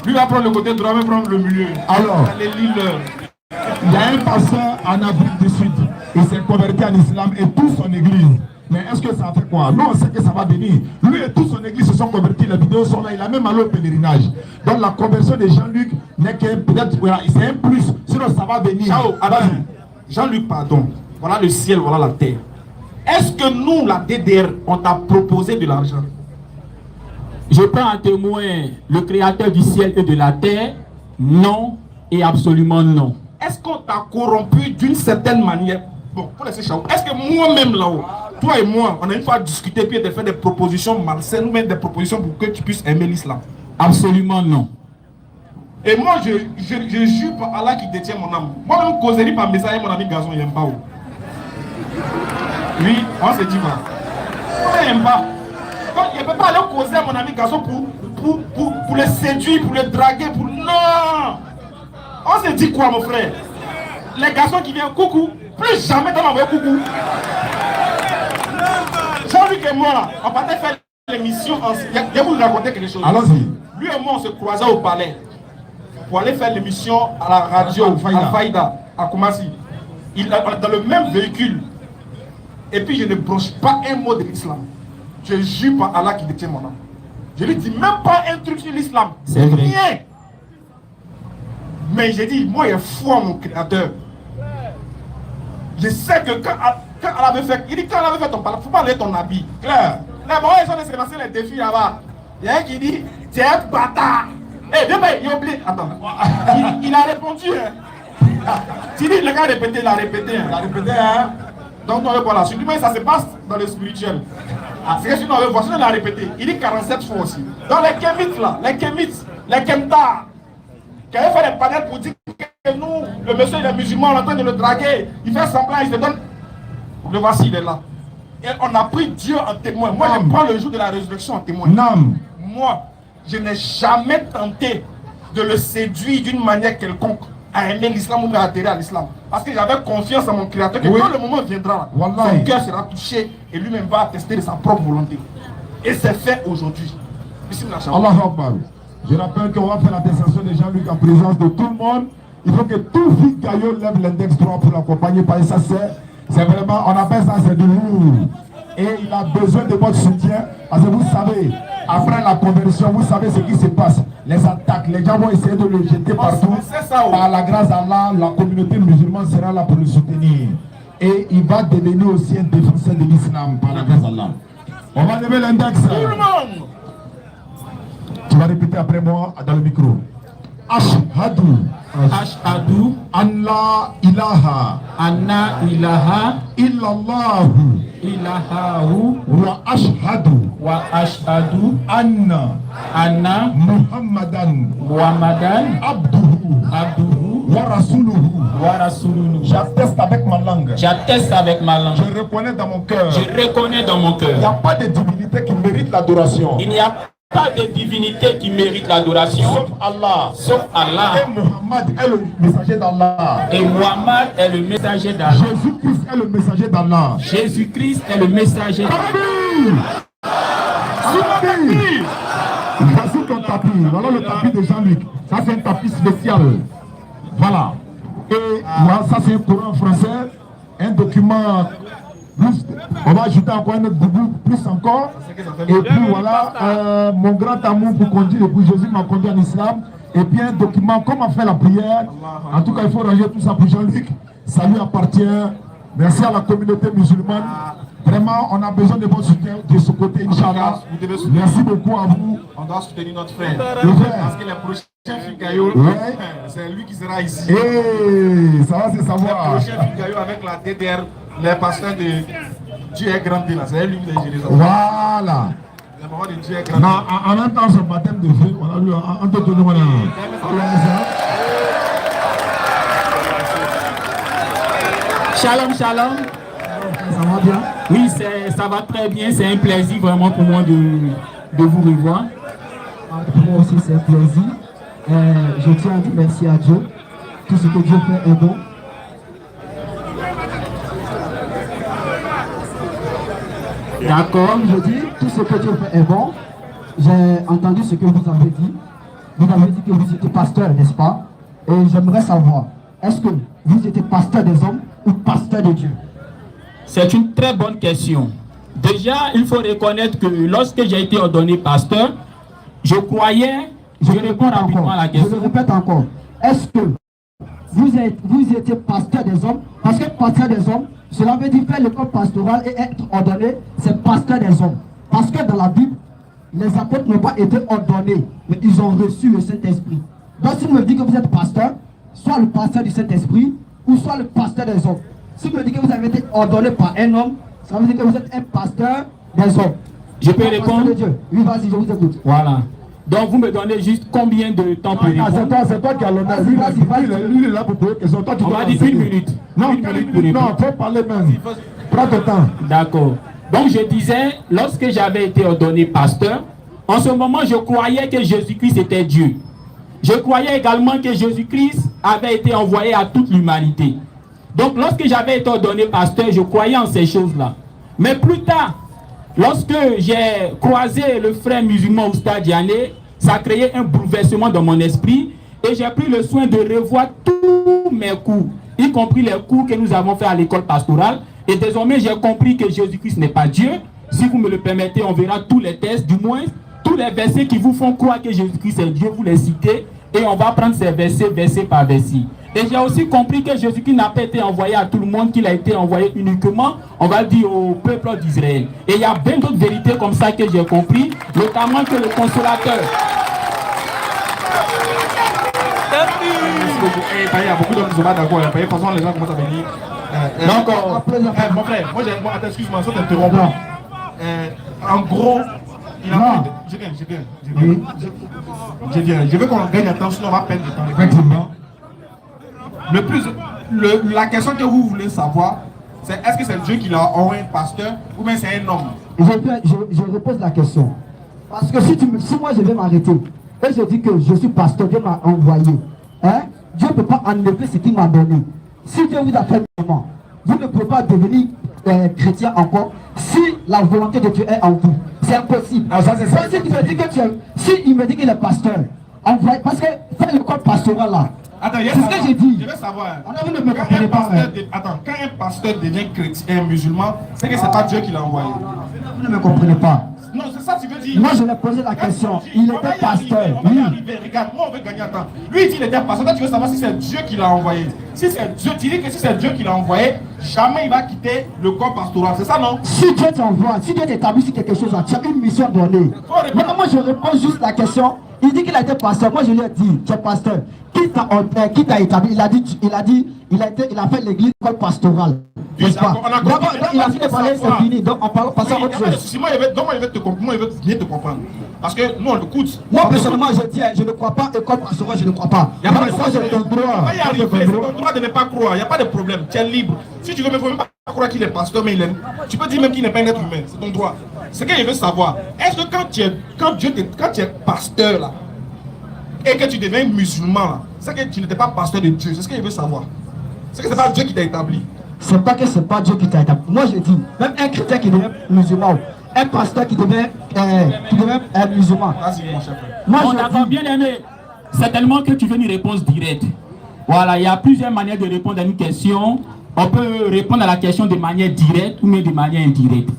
lui va prendre le côté droit, va prendre le milieu. Alors, il y a un pasteur en Afrique du Sud, il s'est converti en islam et toute son église. Mais est-ce que ça fait quoi? Nous, on sait que ça va venir. Lui et toute son église se sont convertis, les vidéos sont là, il a même allé au pèlerinage. Donc la conversion de Jean-Luc n'est que peut-être, voilà, c'est un plus, sinon ça va venir. Ciao, Jean-Luc, pardon. Voilà le ciel, voilà la terre. Est-ce que nous, la DDR, on t'a proposé de l'argent? Je prends à témoin le créateur du ciel et de la terre. Non et absolument non. Est-ce qu'on t'a corrompu d'une certaine manière? Bon, pour laisser Chao, est-ce que moi-même là-haut, toi et moi, on a une fois discuté puis de faire des propositions malsaines ou même des propositions pour que tu puisses aimer l'islam? Absolument non. Et moi, je jure par Allah qui détient mon âme. Moi-même, causerie par message, mon ami Gazon, il n'aime pas. Oui, on se dit pas. Il n'aime pas. Donc, il ne peut pas aller causer à mon ami Gazon pour le séduire, pour le draguer, pour... Non! On se dit quoi, mon frère? Les garçons qui viennent, coucou, plus jamais t'as envoyé coucou. Jean-Luc et moi, on partait faire l'émission, je vais vous raconter quelque chose. Allons-y. Lui et moi, on se croisait au palais pour aller faire l'émission à la radio, à Faïda, à Koumassi. Il est dans le même véhicule. Et puis je ne broche pas un mot de l'islam. Je jure par Allah qui détient mon âme. Je lui dis même pas un truc sur l'islam. C'est vrai. Rien. Mais j'ai dit, moi, il est fou à mon créateur. Je sais que quand elle avait fait, il dit quand elle avait fait ton parler, il faut pas enlever ton habit. Claire. Là, bon, ils sont laissé lancer les défis là-bas. Il y a un qui dit, tu es un bâtard. Eh, bien, il a oublié. Attends. Il a répondu. Tu dis, le gars a répété, il a répété. Hein. Donc, on va voir là. Mais ça se passe dans le spirituel. C'est que sinon, on va voir. Sinon, il a répété. Il dit 47 fois aussi. Dans les Kémites, là, les Kemtas, qui avaient fait des panettes pour dire que nous, le monsieur, il est musulman, on est en train de le draguer. Il fait semblant, il se donne. Le voici, il est là. Et on a pris Dieu en témoin. Moi, je prends le jour de la résurrection en témoin. Moi, je n'ai jamais tenté de le séduire d'une manière quelconque à aimer l'islam ou à adhérer à l'islam. Parce que j'avais confiance en mon créateur que quand le moment viendra, son cœur sera touché et lui-même va attester de sa propre volonté. Et c'est fait aujourd'hui. Allah Akbar. Je rappelle qu'on va faire l'attestation de Jean-Luc en présence de tout le monde. Il faut que tout fils Gaillot lève l'index droit pour l'accompagner. Parce que ça, c'est vraiment, on appelle ça, c'est du lourd. Et il a besoin de votre soutien. Parce que vous savez, après la conversion, vous savez ce qui se passe. Les attaques, les gens vont essayer de le jeter partout. Par la grâce d'Allah, la communauté musulmane sera là pour le soutenir. Et il va devenir aussi un défenseur de l'islam par la grâce d'Allah. On va lever l'index. Tout le monde. Tu vas répéter après moi dans le micro. Ashhadu. Ashhadu. Anna ilaha. Anna ilaha. Illallahu. Illahu. Wa ashhadu. Wa ashhadu. Anna. Anna. Muhammadan. Muhammadan. Abduhu. Abduhu. Wa rasuluhu. Wa rasuluhu. J'atteste avec ma langue. J'atteste avec ma langue. Je reconnais dans mon cœur. Je reconnais dans mon cœur. Il n'y a pas de divinité qui mérite l'adoration. Il n'y a pas de divinité qui mérite l'adoration. Sauf Allah. Sauf Allah. Et Muhammad est le messager d'Allah. Et Muhammad est le messager d'Allah. Jésus-Christ est le messager d'Allah. Jésus-Christ est le messager d'Allah. Voici ton tapis. Voilà le tapis de Jean-Luc. Ça, c'est un tapis spécial. Voilà. Et voilà, ça, c'est un Coran français. Un document. Plus, on va ajouter encore un autre bout, plus encore. Et puis voilà, mon grand amour pour conduire, et puis Jésus m'a conduit en islam. Et puis un document, comment faire la prière. En tout cas, il faut ranger tout ça pour Jean-Luc. Ça lui appartient. Merci à la communauté musulmane. Vraiment, on a besoin de votre soutien de ce côté, Inch'Allah. Merci beaucoup à vous. On doit soutenir notre frère. Parce que le prochain Figayo, c'est lui qui sera ici. Et ça va se savoir. Le prochain Figayo avec la DDR, les pasteurs de Dieu est grand là. C'est lui qui est Jérusalem. Voilà. Non, en même temps, ce baptême de feu, on a lu un peu de nous. Shalom, shalom. Ça va bien? Oui, ça va très bien. C'est un plaisir vraiment pour moi de vous revoir. Pour moi aussi, c'est un plaisir. Je tiens à dire merci à Dieu. Tout ce que Dieu fait est bon. D'accord. Comme je dis, tout ce que Dieu fait est bon. J'ai entendu ce que vous avez dit. Vous avez dit que vous étiez pasteur, n'est-ce pas? Et j'aimerais savoir, est-ce que vous étiez pasteur des hommes ou pasteur de Dieu? C'est une très bonne question. Déjà, il faut reconnaître que lorsque j'ai été ordonné pasteur, je croyais... Je réponds rapidement à la question. Je le répète encore. Est-ce que vous étiez pasteur des hommes? Parce que pasteur des hommes, cela veut dire faire l'école pastorale et être ordonné, c'est pasteur des hommes. Parce que dans la Bible, les apôtres n'ont pas été ordonnés, mais ils ont reçu le Saint-Esprit. Donc si vous me dites que vous êtes pasteur, soit le pasteur du Saint-Esprit, ou soit le pasteur des hommes. Si vous me dites que vous avez été ordonné par un homme, ça veut dire que vous êtes un pasteur des hommes. Je peux répondre? Oui, vas-y, je vous écoute. Voilà. Donc vous me donnez juste combien de temps pour répondre? C'est toi qui as l'honneur. Lui, il est là pour poser question. Toi, tu on va dire une minute. Non, une minute. Non, il faut parler même. Prends ton temps. D'accord. Donc je disais, lorsque j'avais été ordonné pasteur, en ce moment je croyais que Jésus-Christ était Dieu. Je croyais également que Jésus-Christ avait été envoyé à toute l'humanité. Donc lorsque j'avais été ordonné pasteur, je croyais en ces choses-là. Mais plus tard, lorsque j'ai croisé le frère musulman Oustad Diané, ça a créé un bouleversement dans mon esprit et j'ai pris le soin de revoir tous mes cours, y compris les cours que nous avons fait à l'école pastorale. Et désormais, j'ai compris que Jésus-Christ n'est pas Dieu. Si vous me le permettez, on verra tous les tests, du moins tous les versets qui vous font croire que Jésus-Christ est Dieu, vous les citez, et on va prendre ces versets, verset par verset. Et j'ai aussi compris que Jésus-Christ n'a pas été envoyé à tout le monde, qu'il a été envoyé uniquement, on va dire, au peuple d'Israël. Et il y a bien d'autres vérités comme ça que j'ai compris, notamment que le consolateur... Il y a beaucoup d'hommes qui sont pas d'accord. De toute façon, les gens commencent à venir. Donc, mon frère, moi, attends, excuse-moi, ça t'interrompt. En gros, il a je veux qu'on gagne attention, on va perdre du temps. Effectivement. La question que vous voulez savoir, c'est est-ce que c'est Dieu qui l'a envoyé un pasteur ou bien c'est un homme? Je repose la question. Parce que si moi je vais m'arrêter et je dis que je suis pasteur, Dieu m'a envoyé, hein? Dieu ne peut pas enlever ce qu'il m'a donné. Si Dieu vous a fait moment, vous ne pouvez pas devenir chrétien encore si la volonté de Dieu est en vous. C'est impossible. Si il me dit qu'il est pasteur, envoyé, parce que faire le corps pastoral là, attends, c'est ce que j'ai dit. Je veux savoir. Vous ne me comprenez pas. Quand un pasteur devient chrétien, musulman, c'est que c'est pas Dieu qui l'a envoyé. Vous ne me comprenez pas. Non, c'est ça que tu veux dire. Moi, je lui ai posé la question. Il était pasteur. Regarde, moi, on veut gagner à temps. Lui, il dit qu'il était pasteur. Toi, tu veux savoir si c'est Dieu qui l'a envoyé. Si c'est Dieu, tu dis que si c'est Dieu qui l'a envoyé, jamais il va quitter le corps pastoral. C'est ça, non? Si Dieu t'envoie, si Dieu t'établit sur quelque chose, tu as une mission donnée. Maintenant, moi, je réponds juste la question. Il dit qu'il a été pasteur. Moi, je lui ai dit, tu es pasteur. Qui t'a établi? Il a fait l'église pastorale. N'est-ce pas? D'abord, il a fini de parler, c'est fini. Donc, on parle, passons à autre chose. Moi, il veut te comprendre. Parce que nous, on l'écoute. Moi, personnellement, je ne crois pas. École pastorale, je ne crois pas. Il n'y a pas de problème. C'est ton droit de ne pas croire. Il n'y a pas de problème. Tu es libre. Si tu veux, il ne faut même pas croire qu'il est pasteur, mais il aime. Tu peux dire même qu'il n'est pas un être humain. C'est ton droit. Ce qu'il veut savoir, est-ce que quand tu es pasteur, là, et que tu deviens musulman, là, c'est que tu n'étais pas pasteur de Dieu. C'est ce qu'il veut savoir. C'est que ce n'est pas Dieu qui t'a établi. C'est pas que c'est pas Dieu qui t'a établi. Moi, je dis, même un chrétien qui devient musulman, un pasteur qui devient musulman. Vas-y, mon cher frère. Moi, on d'accord, bien aimé. C'est tellement que tu veux une réponse directe. Voilà, il y a plusieurs manières de répondre à une question. On peut répondre à la question de manière directe ou même de manière indirecte.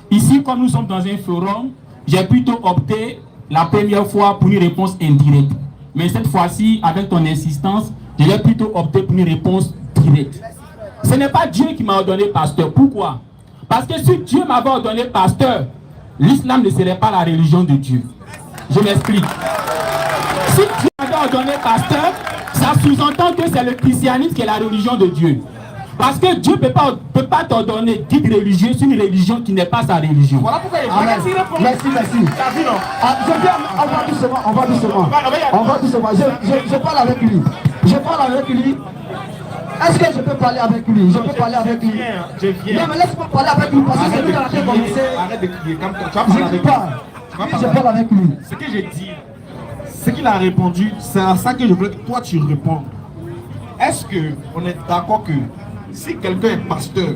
Ici, comme nous sommes dans un forum, j'ai plutôt opté la première fois pour une réponse indirecte. Mais cette fois-ci, avec ton insistance, je vais plutôt opter pour une réponse directe. Ce n'est pas Dieu qui m'a ordonné pasteur. Pourquoi? Parce que si Dieu m'avait ordonné pasteur, l'islam ne serait pas la religion de Dieu. Je m'explique. Si Dieu m'avait ordonné pasteur, ça sous-entend que c'est le christianisme qui est la religion de Dieu. Parce que Dieu ne peut pas t'ordonner guide religieux sur une religion qui n'est pas sa religion. Voilà pourquoi il Merci. On va doucement. Je parle avec lui. Est-ce que je peux parler avec lui? Je peux parler avec lui. Non, mais laisse-moi parler avec lui parce que c'est lui qui a commencé. Arrête de crier. Comme toi, tu vas parler avec lui. Je parle avec lui. Ce que j'ai dit, ce qu'il a répondu, c'est à ça que je veux que toi tu réponds. Est-ce qu'on est d'accord que si quelqu'un est pasteur,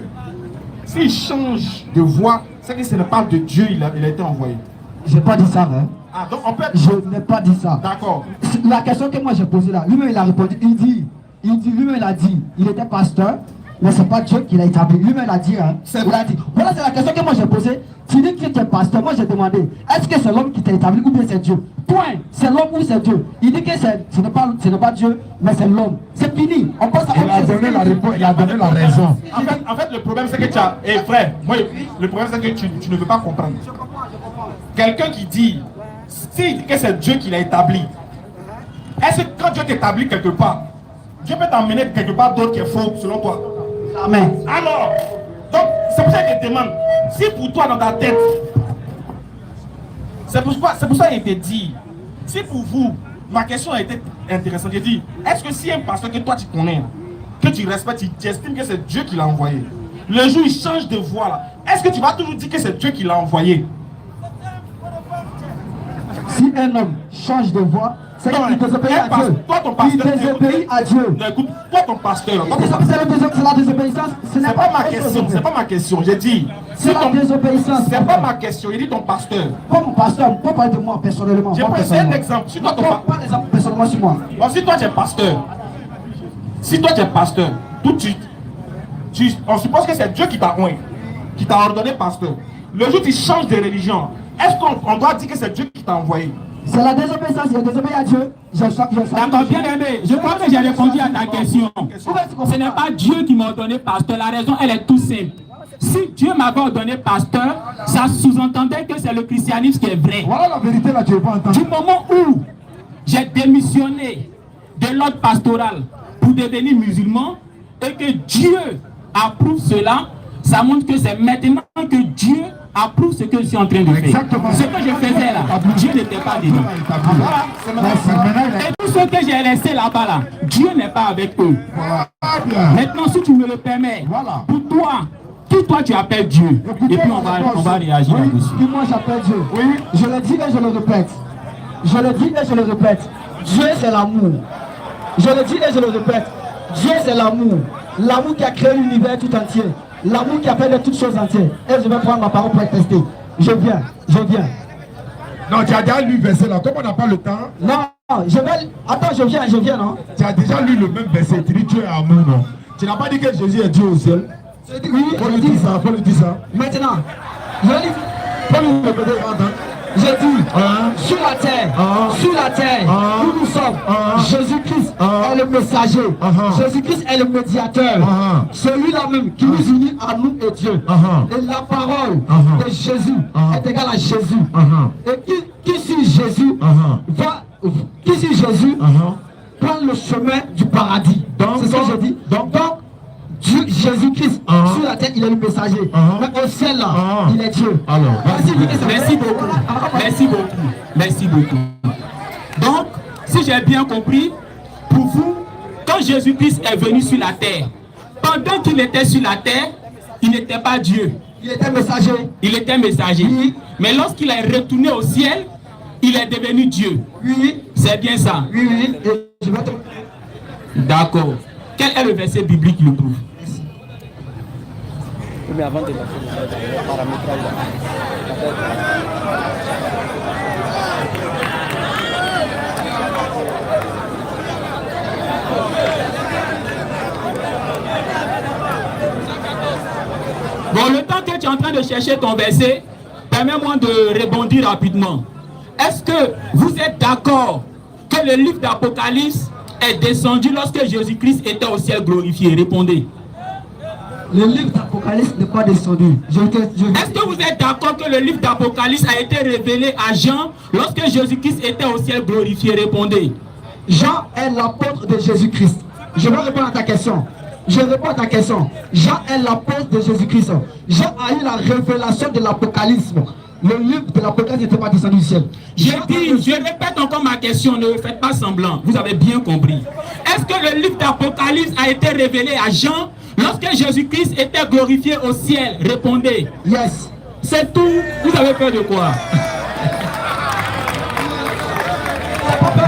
s'il change de voix, c'est que ce n'est pas de Dieu, il a été envoyé? Je n'ai pas dit ça, hein? Ah, donc en fait... Je n'ai pas dit ça. D'accord. La question que moi j'ai posée là, lui-même il a répondu, lui-même il a dit, il était pasteur, mais c'est pas Dieu qui l'a établi. Lui-même il a dit, hein? Il a dit. Voilà, c'est la question que moi j'ai posée. Tu dis que tu es pasteur, moi j'ai demandé, est-ce que c'est l'homme qui t'a établi ou bien c'est Dieu? Point, c'est l'homme ou c'est Dieu? Il dit que ce n'est pas Dieu, mais c'est l'homme. C'est fini. On passe à il a donné la réponse, il a donné la raison. En fait, le problème c'est que tu as... Eh frère, moi, le problème c'est que tu ne veux pas comprendre. Quelqu'un qui dit, s'il dit que c'est Dieu qui l'a établi, est-ce que quand Dieu t'établit quelque part, Dieu peut t'emmener quelque part d'autre qui est faux selon toi? Amen. Alors, donc c'est pour ça qu'il te demande, si pour toi dans ta tête, c'est pour ça qu'il te dit, si pour vous, ma question a été intéressante, j'ai dit, est-ce que si un pasteur que toi tu connais, que tu respectes, tu estimes que c'est Dieu qui l'a envoyé, le jour il change de voix là, est-ce que tu vas toujours dire que c'est Dieu qui l'a envoyé? Si un homme change de voix, c'est qu'il désobéit à Dieu. Toi, ton pasteur, il désobéit à Dieu. Écoute, toi ton pasteur, c'est la désobéissance. Ce n'est pas ma question. C'est pas ma question. J'ai dit. C'est la désobéissance. C'est pas ma question. Il dit ton pasteur. Pas mon pasteur. Pas parler de moi personnellement. J'ai pris un exemple. Si toi, pas d'exemple personnellement sur moi. Bon, si toi tu es pasteur, tout de suite, on suppose que c'est Dieu qui t'a oint, qui t'a ordonné pasteur. Le jour où tu changes de religion, est-ce qu'on doit dire que c'est Dieu qui t'a envoyé? C'est la désobéissance, il y a désobéi à Dieu. D'accord, bien aimé, je crois que j'ai répondu à ta question. Ce n'est pas Dieu qui m'a ordonné pasteur, la raison elle est tout simple. Si Dieu m'avait ordonné pasteur, ça sous-entendait que c'est le christianisme qui est vrai. Voilà la vérité là, tu veux pas entendre. Du moment où j'ai démissionné de l'ordre pastoral pour devenir musulman et que Dieu approuve cela, ça montre que c'est maintenant que Dieu approuve ce que je suis en train de faire. Exactement. Ce que je faisais là, Dieu n'était pas dedans. Et tout ce que j'ai laissé là-bas là, Dieu n'est pas avec eux. Maintenant, si tu me le permets, pour toi, qui toi tu appelles Dieu? Et puis on va réagir là-dessus. Qui moi j'appelle Dieu? Oui. Je le dis et je le répète. Je le dis et je le répète. Dieu c'est l'amour. Je le dis et je le répète. Dieu c'est l'amour. L'amour qui a créé l'univers tout entier. L'amour qui a fait de toutes choses entières. Et je vais prendre ma parole pour tester. Je viens. Non, tu as déjà lu le verset là. Comme on n'a pas le temps. Non, je vais. Attends, je viens, non? Tu as déjà lu le même verset. Tu dis Dieu est amour, non? Tu n'as pas dit que Jésus est Dieu au ciel? Oui, faut le dire ça. Maintenant, je dis, faut le répéter, j'ai dit, sur la terre, où nous sommes, Jésus-Christ est le messager, Jésus-Christ est le médiateur, celui-là même qui nous unit à nous et Dieu. Et la parole de Jésus est égale à Jésus. Et qui suit Jésus prend le chemin du paradis. C'est ce que je dis. Donc Jésus-Christ, sur la terre, il est le messager. Mais au ciel, là, il est Dieu. Alors, merci beaucoup. Donc, si j'ai bien compris, pour vous, quand Jésus-Christ est venu sur la terre, pendant qu'il était sur la terre, il n'était pas Dieu. Il était messager. Oui. Mais lorsqu'il est retourné au ciel, il est devenu Dieu. Oui. C'est bien ça. Oui. Et je vais te... D'accord. Quel est le verset biblique qui le prouve? Mais avant de la paramétrage, bon, le temps que tu es en train de chercher ton verset, permets-moi de rebondir rapidement. Est-ce que vous êtes d'accord que le livre d'Apocalypse est descendu lorsque Jésus-Christ était au ciel glorifié? Répondez. Le livre d'Apocalypse n'est pas descendu. Est-ce que vous êtes d'accord que le livre d'Apocalypse a été révélé à Jean lorsque Jésus-Christ était au ciel glorifié? Répondez. Jean est l'apôtre de Jésus-Christ. Je vais répondre à ta question. Je réponds à ta question. Jean est l'apôtre de Jésus-Christ. Jean a eu la révélation de l'Apocalypse. Le livre de l'Apocalypse n'était pas descendu du ciel. Je répète encore ma question, ne faites pas semblant. Vous avez bien compris. Est-ce que le livre d'Apocalypse a été révélé à Jean lorsque Jésus-Christ était glorifié au ciel? Répondez. Yes. C'est tout. Vous avez peur de quoi?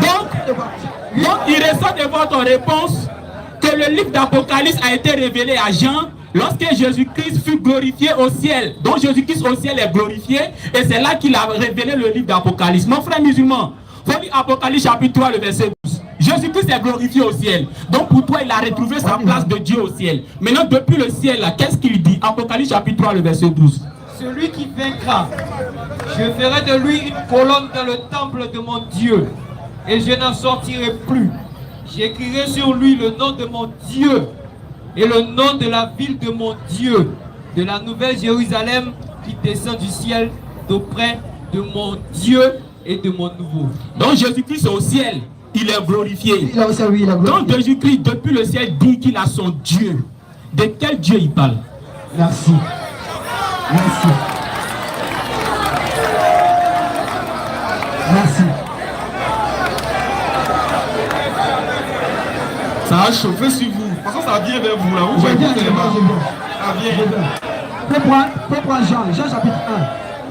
Donc, il ressort de votre réponse que le livre d'Apocalypse a été révélé à Jean lorsque Jésus-Christ fut glorifié au ciel. Donc Jésus-Christ au ciel est glorifié et c'est là qu'il a révélé le livre d'Apocalypse. Mon frère musulman, faut lire Apocalypse chapitre 3, le verset 12. Jésus-Christ est glorifié au ciel. Donc pour toi, il a retrouvé sa place de Dieu au ciel. Maintenant, depuis le ciel, qu'est-ce qu'il dit? Apocalypse chapitre 3, le verset 12. Celui qui vaincra, je ferai de lui une colonne dans le temple de mon Dieu, et je n'en sortirai plus. J'écrirai sur lui le nom de mon Dieu et le nom de la ville de mon Dieu, de la nouvelle Jérusalem qui descend du ciel d'auprès de mon Dieu et de mon nouveau. Donc Jésus-Christ au ciel, il est glorifié. Il a glorifié. Donc Jésus-Christ depuis le ciel dit qu'il a son Dieu. De quel Dieu il parle? Merci. Merci. Merci. Ça a chauffé sur vous. De toute façon, ça vient vers vous là. Vous voyez, ça vient. Faut prendre Jean chapitre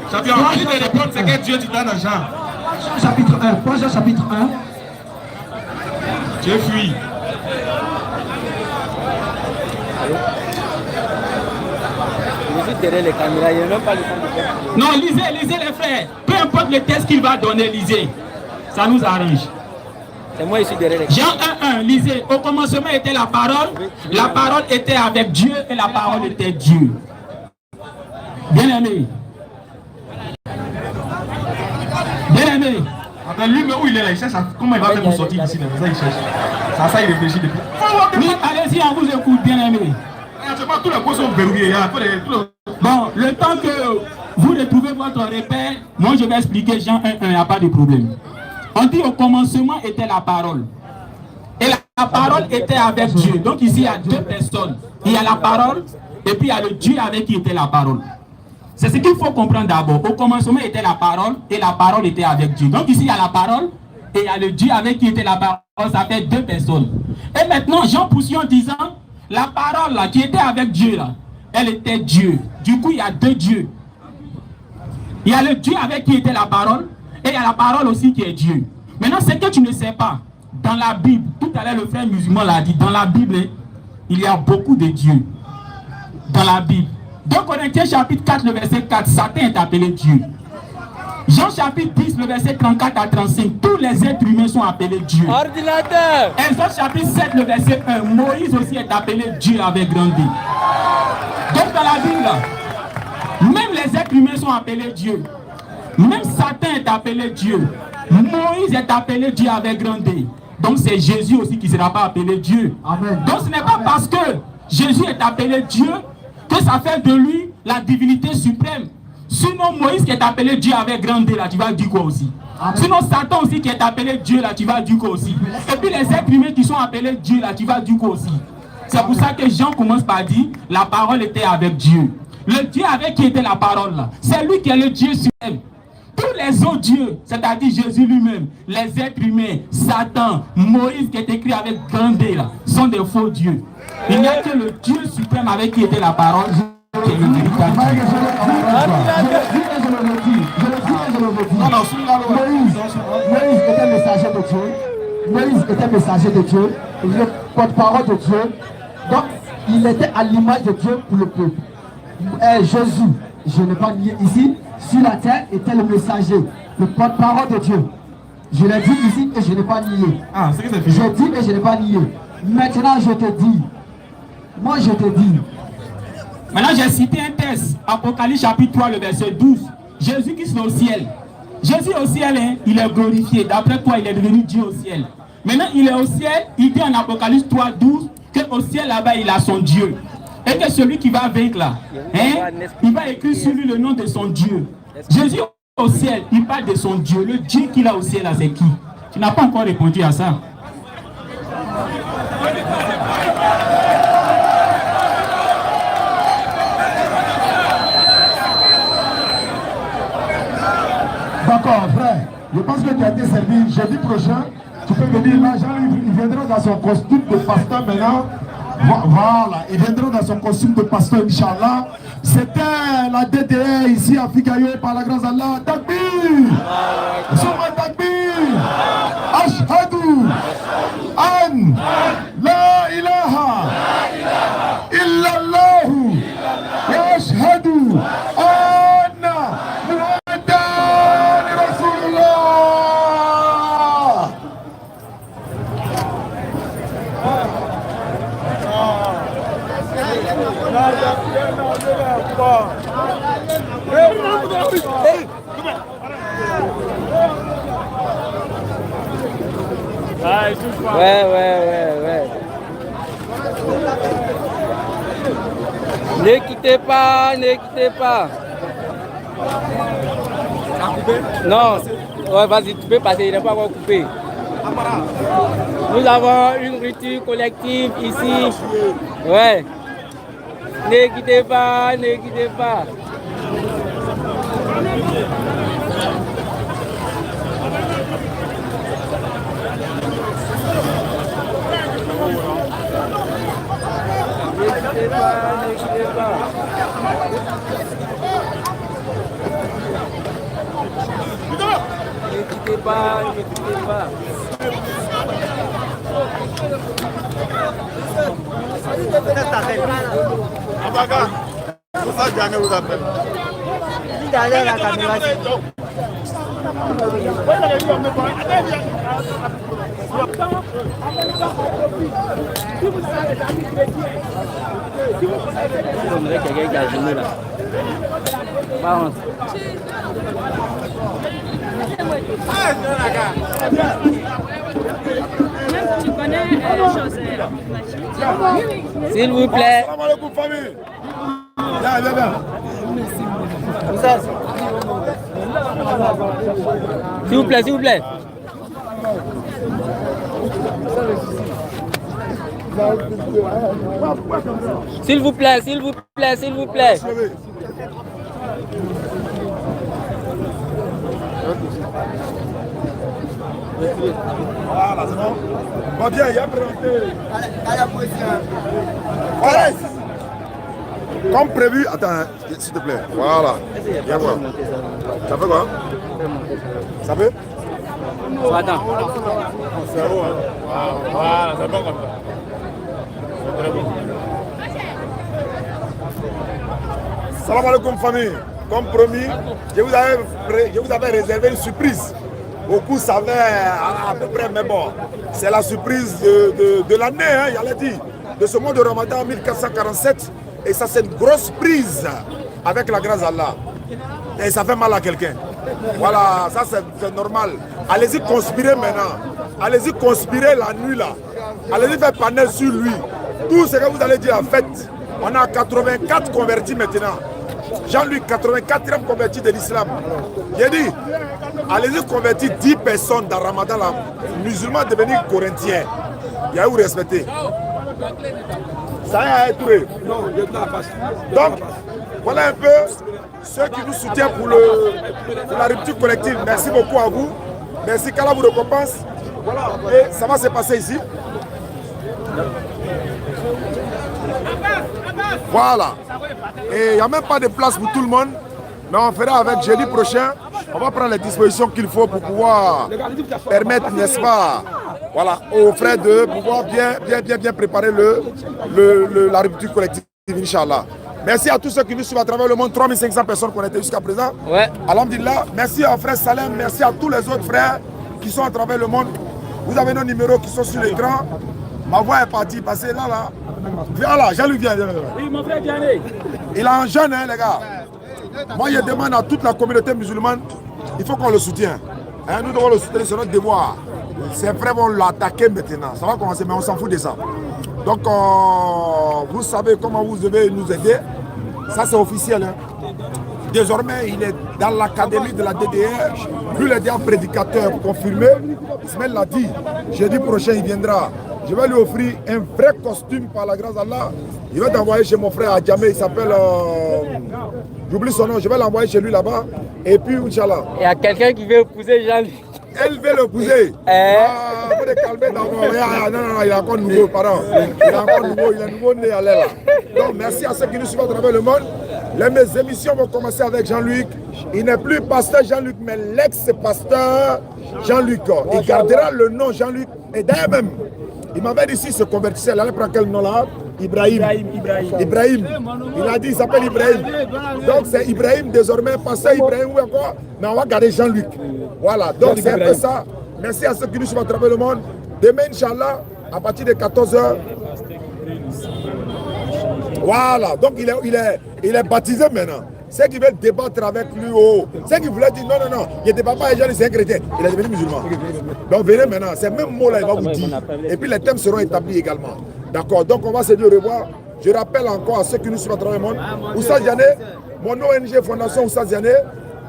1. Chapitre 1. Qui te répond, c'est que Dieu te donne à Jean. Jean chapitre 1. Prends Jean chapitre 1. Tu es fui. derrière les caméras, il n'y a même pas le temps de faire. Non, lisez les frères. Peu importe le texte qu'il va donner, lisez. Ça nous arrange. C'est moi ici derrière les Jean 1:1, lisez. Au commencement était la parole. La parole était avec Dieu et la parole était Dieu. Bien aimé. bien-aimé. Attends, lui, mais où il est là? Il cherche comment il va faire pour sortir d'ici. Ça, il cherche. Ça, il réfléchit depuis. Oui, allez-y, on vous écoute, bien-aimé. Tous les points sont verrouillés. Bon, le temps que vous retrouvez votre repère, moi je vais expliquer Jean 1.1, il n'y a pas de problème. On dit au commencement était la parole. Et la parole était avec Dieu. Donc ici, il y a deux personnes. Il y a la parole et puis il y a le Dieu avec qui était la parole. C'est ce qu'il faut comprendre d'abord. Au commencement était la parole et la parole était avec Dieu. Donc ici, il y a la parole et il y a le Dieu avec qui était la parole. Ça fait deux personnes. Et maintenant, Jean poursuit en disant, la parole là, qui était avec Dieu, là, elle était Dieu. Du coup, il y a deux dieux. Il y a le Dieu avec qui était la parole et il y a la parole aussi qui est Dieu. Maintenant, ce que tu ne sais pas, dans la Bible, tout à l'heure le frère musulman l'a dit, dans la Bible, il y a beaucoup de dieux. Dans la Bible. 2 Corinthiens chapitre 4, le verset 4, Satan est appelé Dieu. Jean chapitre 10, le verset 34 à 35, tous les êtres humains sont appelés Dieu. Ordinateur. Exode chapitre 7, le verset 1, Moïse aussi est appelé Dieu avec grand D. Donc dans la Bible, même les êtres humains sont appelés Dieu. Même Satan est appelé Dieu. Moïse est appelé Dieu avec grand D. Donc c'est Jésus aussi qui ne sera pas appelé Dieu. Amen. Donc ce n'est pas parce que Jésus est appelé Dieu que ça fait de lui la divinité suprême. Sinon Moïse qui est appelé Dieu avec grand D, là, tu vas dire quoi aussi? Amen. Sinon Satan aussi qui est appelé Dieu, là, tu vas dire quoi aussi? Et puis les êtres humains qui sont appelés Dieu, là, tu vas dire quoi aussi? C'est pour ça que Jean commence par dire, la parole était avec Dieu. Le Dieu avec qui était la parole, là, c'est lui qui est le Dieu suprême. Tous les autres dieux, c'est-à-dire Jésus lui-même, les êtres humains, Satan, Moïse qui est écrit avec grand D, là, sont des faux dieux. Il n'y a que le Dieu suprême avec qui était la parole. Qui est le véritable Dieu. Moïse était messager de Dieu. Moïse était messager de Dieu. Le porte-parole de Dieu. Donc, il était à l'image de Dieu pour le peuple. Jésus, je n'ai pas nié ici, sur la terre était le messager, le porte-parole de Dieu. Je l'ai dit ici et je n'ai pas nié. Ah, c'est que c'est fini. Je dis et je n'ai pas nié. Maintenant, je te dis. Moi, je te dis. Maintenant, j'ai cité un texte, Apocalypse chapitre 3, le verset 12. Jésus qui est au ciel. Jésus au ciel, hein, il est glorifié. D'après toi, il est devenu Dieu au ciel. Maintenant, il est au ciel, il dit en Apocalypse 3, 12, qu'au ciel là-bas, il a son Dieu. Et que celui qui va vaincre là, hein, il va écrire sur lui le nom de son Dieu. Jésus au ciel, il parle de son Dieu. Le Dieu qu'il a au ciel là, c'est qui? Tu n'as pas encore répondu à ça. D'accord, frère. Je pense que tu as été servi jeudi prochain. Tu peux venir là. Jean-Luc, il viendra dans son costume de pasteur maintenant. Voilà, il viendra dans son costume de pasteur, Inch'Allah. C'était la DDR ici à Figayo par la grâce d'Allah. Takbir! Souma Takbir! Ashhadu an la ilaha illallahu wa ashhadu anna Muhammadan Rasulullah. Ouais. Ne quittez pas. Non, ouais, vas-y, tu peux passer, il n'est pas encore coupé. Nous avons une rupture collective ici. Ouais. Ne quittez pas. Ne quittez pas. Abaga, ça jamais vous appelle. La caméra. On dirait quelqu'un qui a gêné là. Par contre. S'il vous plaît. S'il vous plaît, s'il vous plaît. S'il vous plaît, s'il vous plaît, s'il vous plaît. Voilà, c'est bon. Bon, bien, il y a présenté. Allez. Comme prévu, attends, s'il te plaît. Voilà. Viens voir. Ça fait quoi? Ça fait? Attends. C'est bon, hein? Voilà, c'est bon comme ça. C'est très bon. Salam alaikum famille. Comme promis, je vous avais réservé une surprise. Beaucoup savaient à peu près, mais bon, c'est la surprise de l'année, hein, j'allais dire, de ce mois de Ramadan 1447. Et ça, c'est une grosse prise avec la grâce d'Allah. Et ça fait mal à quelqu'un. Voilà, ça c'est normal. Allez-y conspirer maintenant. Allez-y conspirer la nuit là. Allez-y faire panel sur lui. Tout ce que vous allez dire en fait. On a 84 convertis maintenant. Jean-Luc, 84e converti de l'islam. J'ai dit, allez-y convertir 10 personnes dans Ramadan, là, musulmans devenir corinthiens. Il y a où respecter. Ça a été. Donc, voilà un peu ceux qui nous soutiennent pour la rupture collective. Merci beaucoup à vous. Merci qu'Allah vous récompense. Voilà. Et ça va se passer ici. Voilà. Et il n'y a même pas de place pour tout le monde. Mais on fera avec jeudi prochain. On va prendre les dispositions qu'il faut pour pouvoir permettre, n'est-ce pas, voilà, aux frères de pouvoir bien préparer la rupture collective, Inch'Allah. Merci à tous ceux qui nous suivent à travers le monde. 3500 personnes qu'on était jusqu'à présent. Ouais. Alhamdulillah. Merci à frère Salem. Merci à tous les autres frères qui sont à travers le monde. Vous avez nos numéros qui sont sur l'écran. Ma voix est partie, passez là. Viens là, Jean-Luc vient. Oui, mon frère Vianney. Il est en jeune, hein, les gars. Moi, je demande à toute la communauté musulmane, il faut qu'on le soutienne. Hein, nous devons le soutenir, c'est notre devoir. Ses frères vont l'attaquer maintenant. Ça va commencer, mais on s'en fout de ça. Donc, vous savez comment vous devez nous aider. Ça, c'est officiel. Hein. Désormais, il est dans l'académie de la DDR. Lui, il est un prédicateur confirmé. Ismaël l'a dit. Jeudi prochain, il viendra. Je vais lui offrir un vrai costume par la grâce d'Allah. Il va t'envoyer chez mon frère Adjamé. Il s'appelle... j'oublie son nom. Je vais l'envoyer chez lui là-bas. Et puis, Inch'Allah. Il y a quelqu'un qui veut épouser Jean-Luc. Elle veut l'épouser. Il faut le calmer d'abord. Non, il est encore nouveau, pardon. Il est encore nouveau, il est nouveau né à l'aile. Donc, merci à ceux qui nous suivent à travers le monde. Mes émissions vont commencer avec Jean-Luc. Il n'est plus pasteur Jean-Luc, mais l'ex-pasteur Jean-Luc. Il gardera le nom Jean-Luc. Et d'ailleurs même, il m'avait dit s'il se convertissait, il allait prendre quel nom là? Ibrahim. Il a dit, il s'appelle Ibrahim. Donc c'est Ibrahim désormais, pasteur Ibrahim ou encore, mais on va garder Jean-Luc. Voilà, donc c'est un peu ça. Merci à ceux qui nous suivent à travers le monde. Demain, Inch'Allah, à partir de 14h. Voilà, donc il est baptisé maintenant. Ceux qui veulent débattre avec lui, ceux qui voulaient dire non, il n'était pas Jean-Luc, c'est un chrétien. Il est devenu musulman. Donc venez maintenant, ces mêmes mots-là, il va vous dire. Et puis les thèmes seront établis également. D'accord, donc on va se dire au revoir. Je rappelle encore à ceux qui nous suivent à travers le monde. Oussa Diané, mon ONG Fondation Oussa Diané.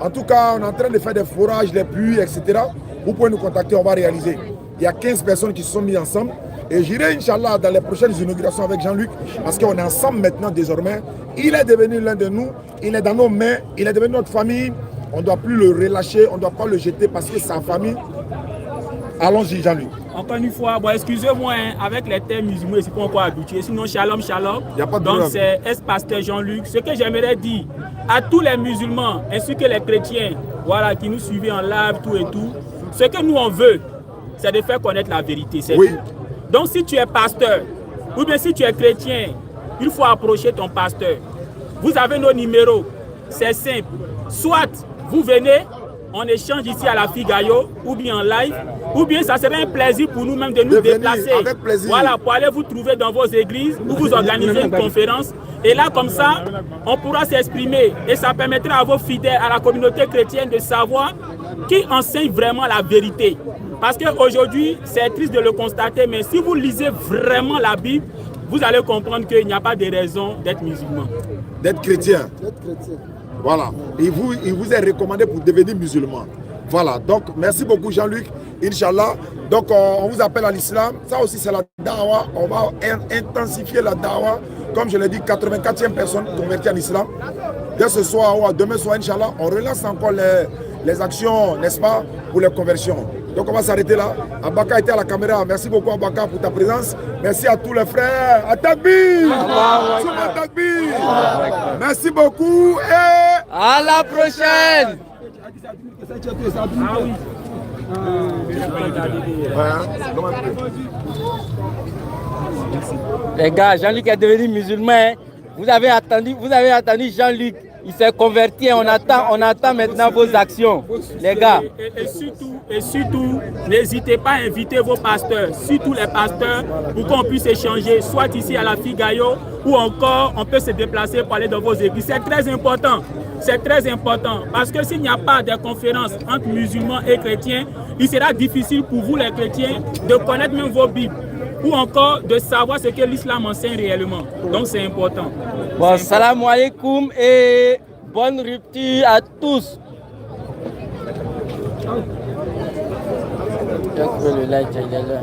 En tout cas, on est en train de faire des forages, des pluies, etc. Vous pouvez nous contacter, on va réaliser. Il y a 15 personnes qui se sont mises ensemble. Et j'irai, Inch'Allah, dans les prochaines inaugurations avec Jean-Luc, parce qu'on est ensemble maintenant désormais. Il est devenu l'un de nous, il est dans nos mains, il est devenu notre famille. On ne doit plus le relâcher, on ne doit pas le jeter parce que c'est sa famille. Allons-y, Jean-Luc. Encore une fois, bon, excusez-moi, hein, avec les termes musulmans, je ne suis pas encore habitué. Sinon, shalom. Y a pas de donc, problème. c'est ex-pasteur Jean-Luc. Ce que j'aimerais dire à tous les musulmans, ainsi que les chrétiens, voilà, qui nous suivent en live, tout et tout, ce que nous, on veut, c'est de faire connaître la vérité. Oui. Tout. Donc, si tu es pasteur, ou bien si tu es chrétien, il faut approcher ton pasteur. Vous avez nos numéros. C'est simple. Soit vous venez, on échange ici à la Figayo, ou bien en live, ou bien ça serait un plaisir pour nous-mêmes de nous déplacer. Avec plaisir. Voilà, pour aller vous trouver dans vos églises, ou vous organiser une conférence. Et là, comme ça, on pourra s'exprimer. Et ça permettra à vos fidèles, à la communauté chrétienne de savoir qui enseigne vraiment la vérité. Parce qu'aujourd'hui, c'est triste de le constater, mais si vous lisez vraiment la Bible, vous allez comprendre qu'il n'y a pas de raison d'être musulman. D'être chrétien. Voilà. Il vous est recommandé pour devenir musulman. Voilà. Donc, merci beaucoup Jean-Luc. Inch'Allah. Donc, on vous appelle à l'islam. Ça aussi, c'est la dawa. On va intensifier la dawa. Comme je l'ai dit, 84e personne convertie en islam. Dès ce soir ou demain soir, Inch'Allah, on relance encore les actions, n'est-ce pas, pour les conversions. Donc, on va s'arrêter là. Abaka était à la caméra. Merci beaucoup, Abaka, pour ta présence. Merci à tous les frères. À Takbir! Merci beaucoup et à la prochaine! Les gars, Jean-Luc est devenu musulman. Vous avez attendu Jean-Luc. Il s'est converti et on attend maintenant vos actions. Les gars. Et surtout, n'hésitez pas à inviter vos pasteurs, surtout les pasteurs, pour qu'on puisse échanger, soit ici à la Figayo, ou encore on peut se déplacer pour aller dans vos églises. C'est très important. C'est très important parce que s'il n'y a pas de conférence entre musulmans et chrétiens, il sera difficile pour vous les chrétiens de connaître même vos Bibles ou encore de savoir ce que l'islam enseigne réellement. Donc c'est important. Bon, salam alaikum et bonne rupture à tous. Le like, il est là.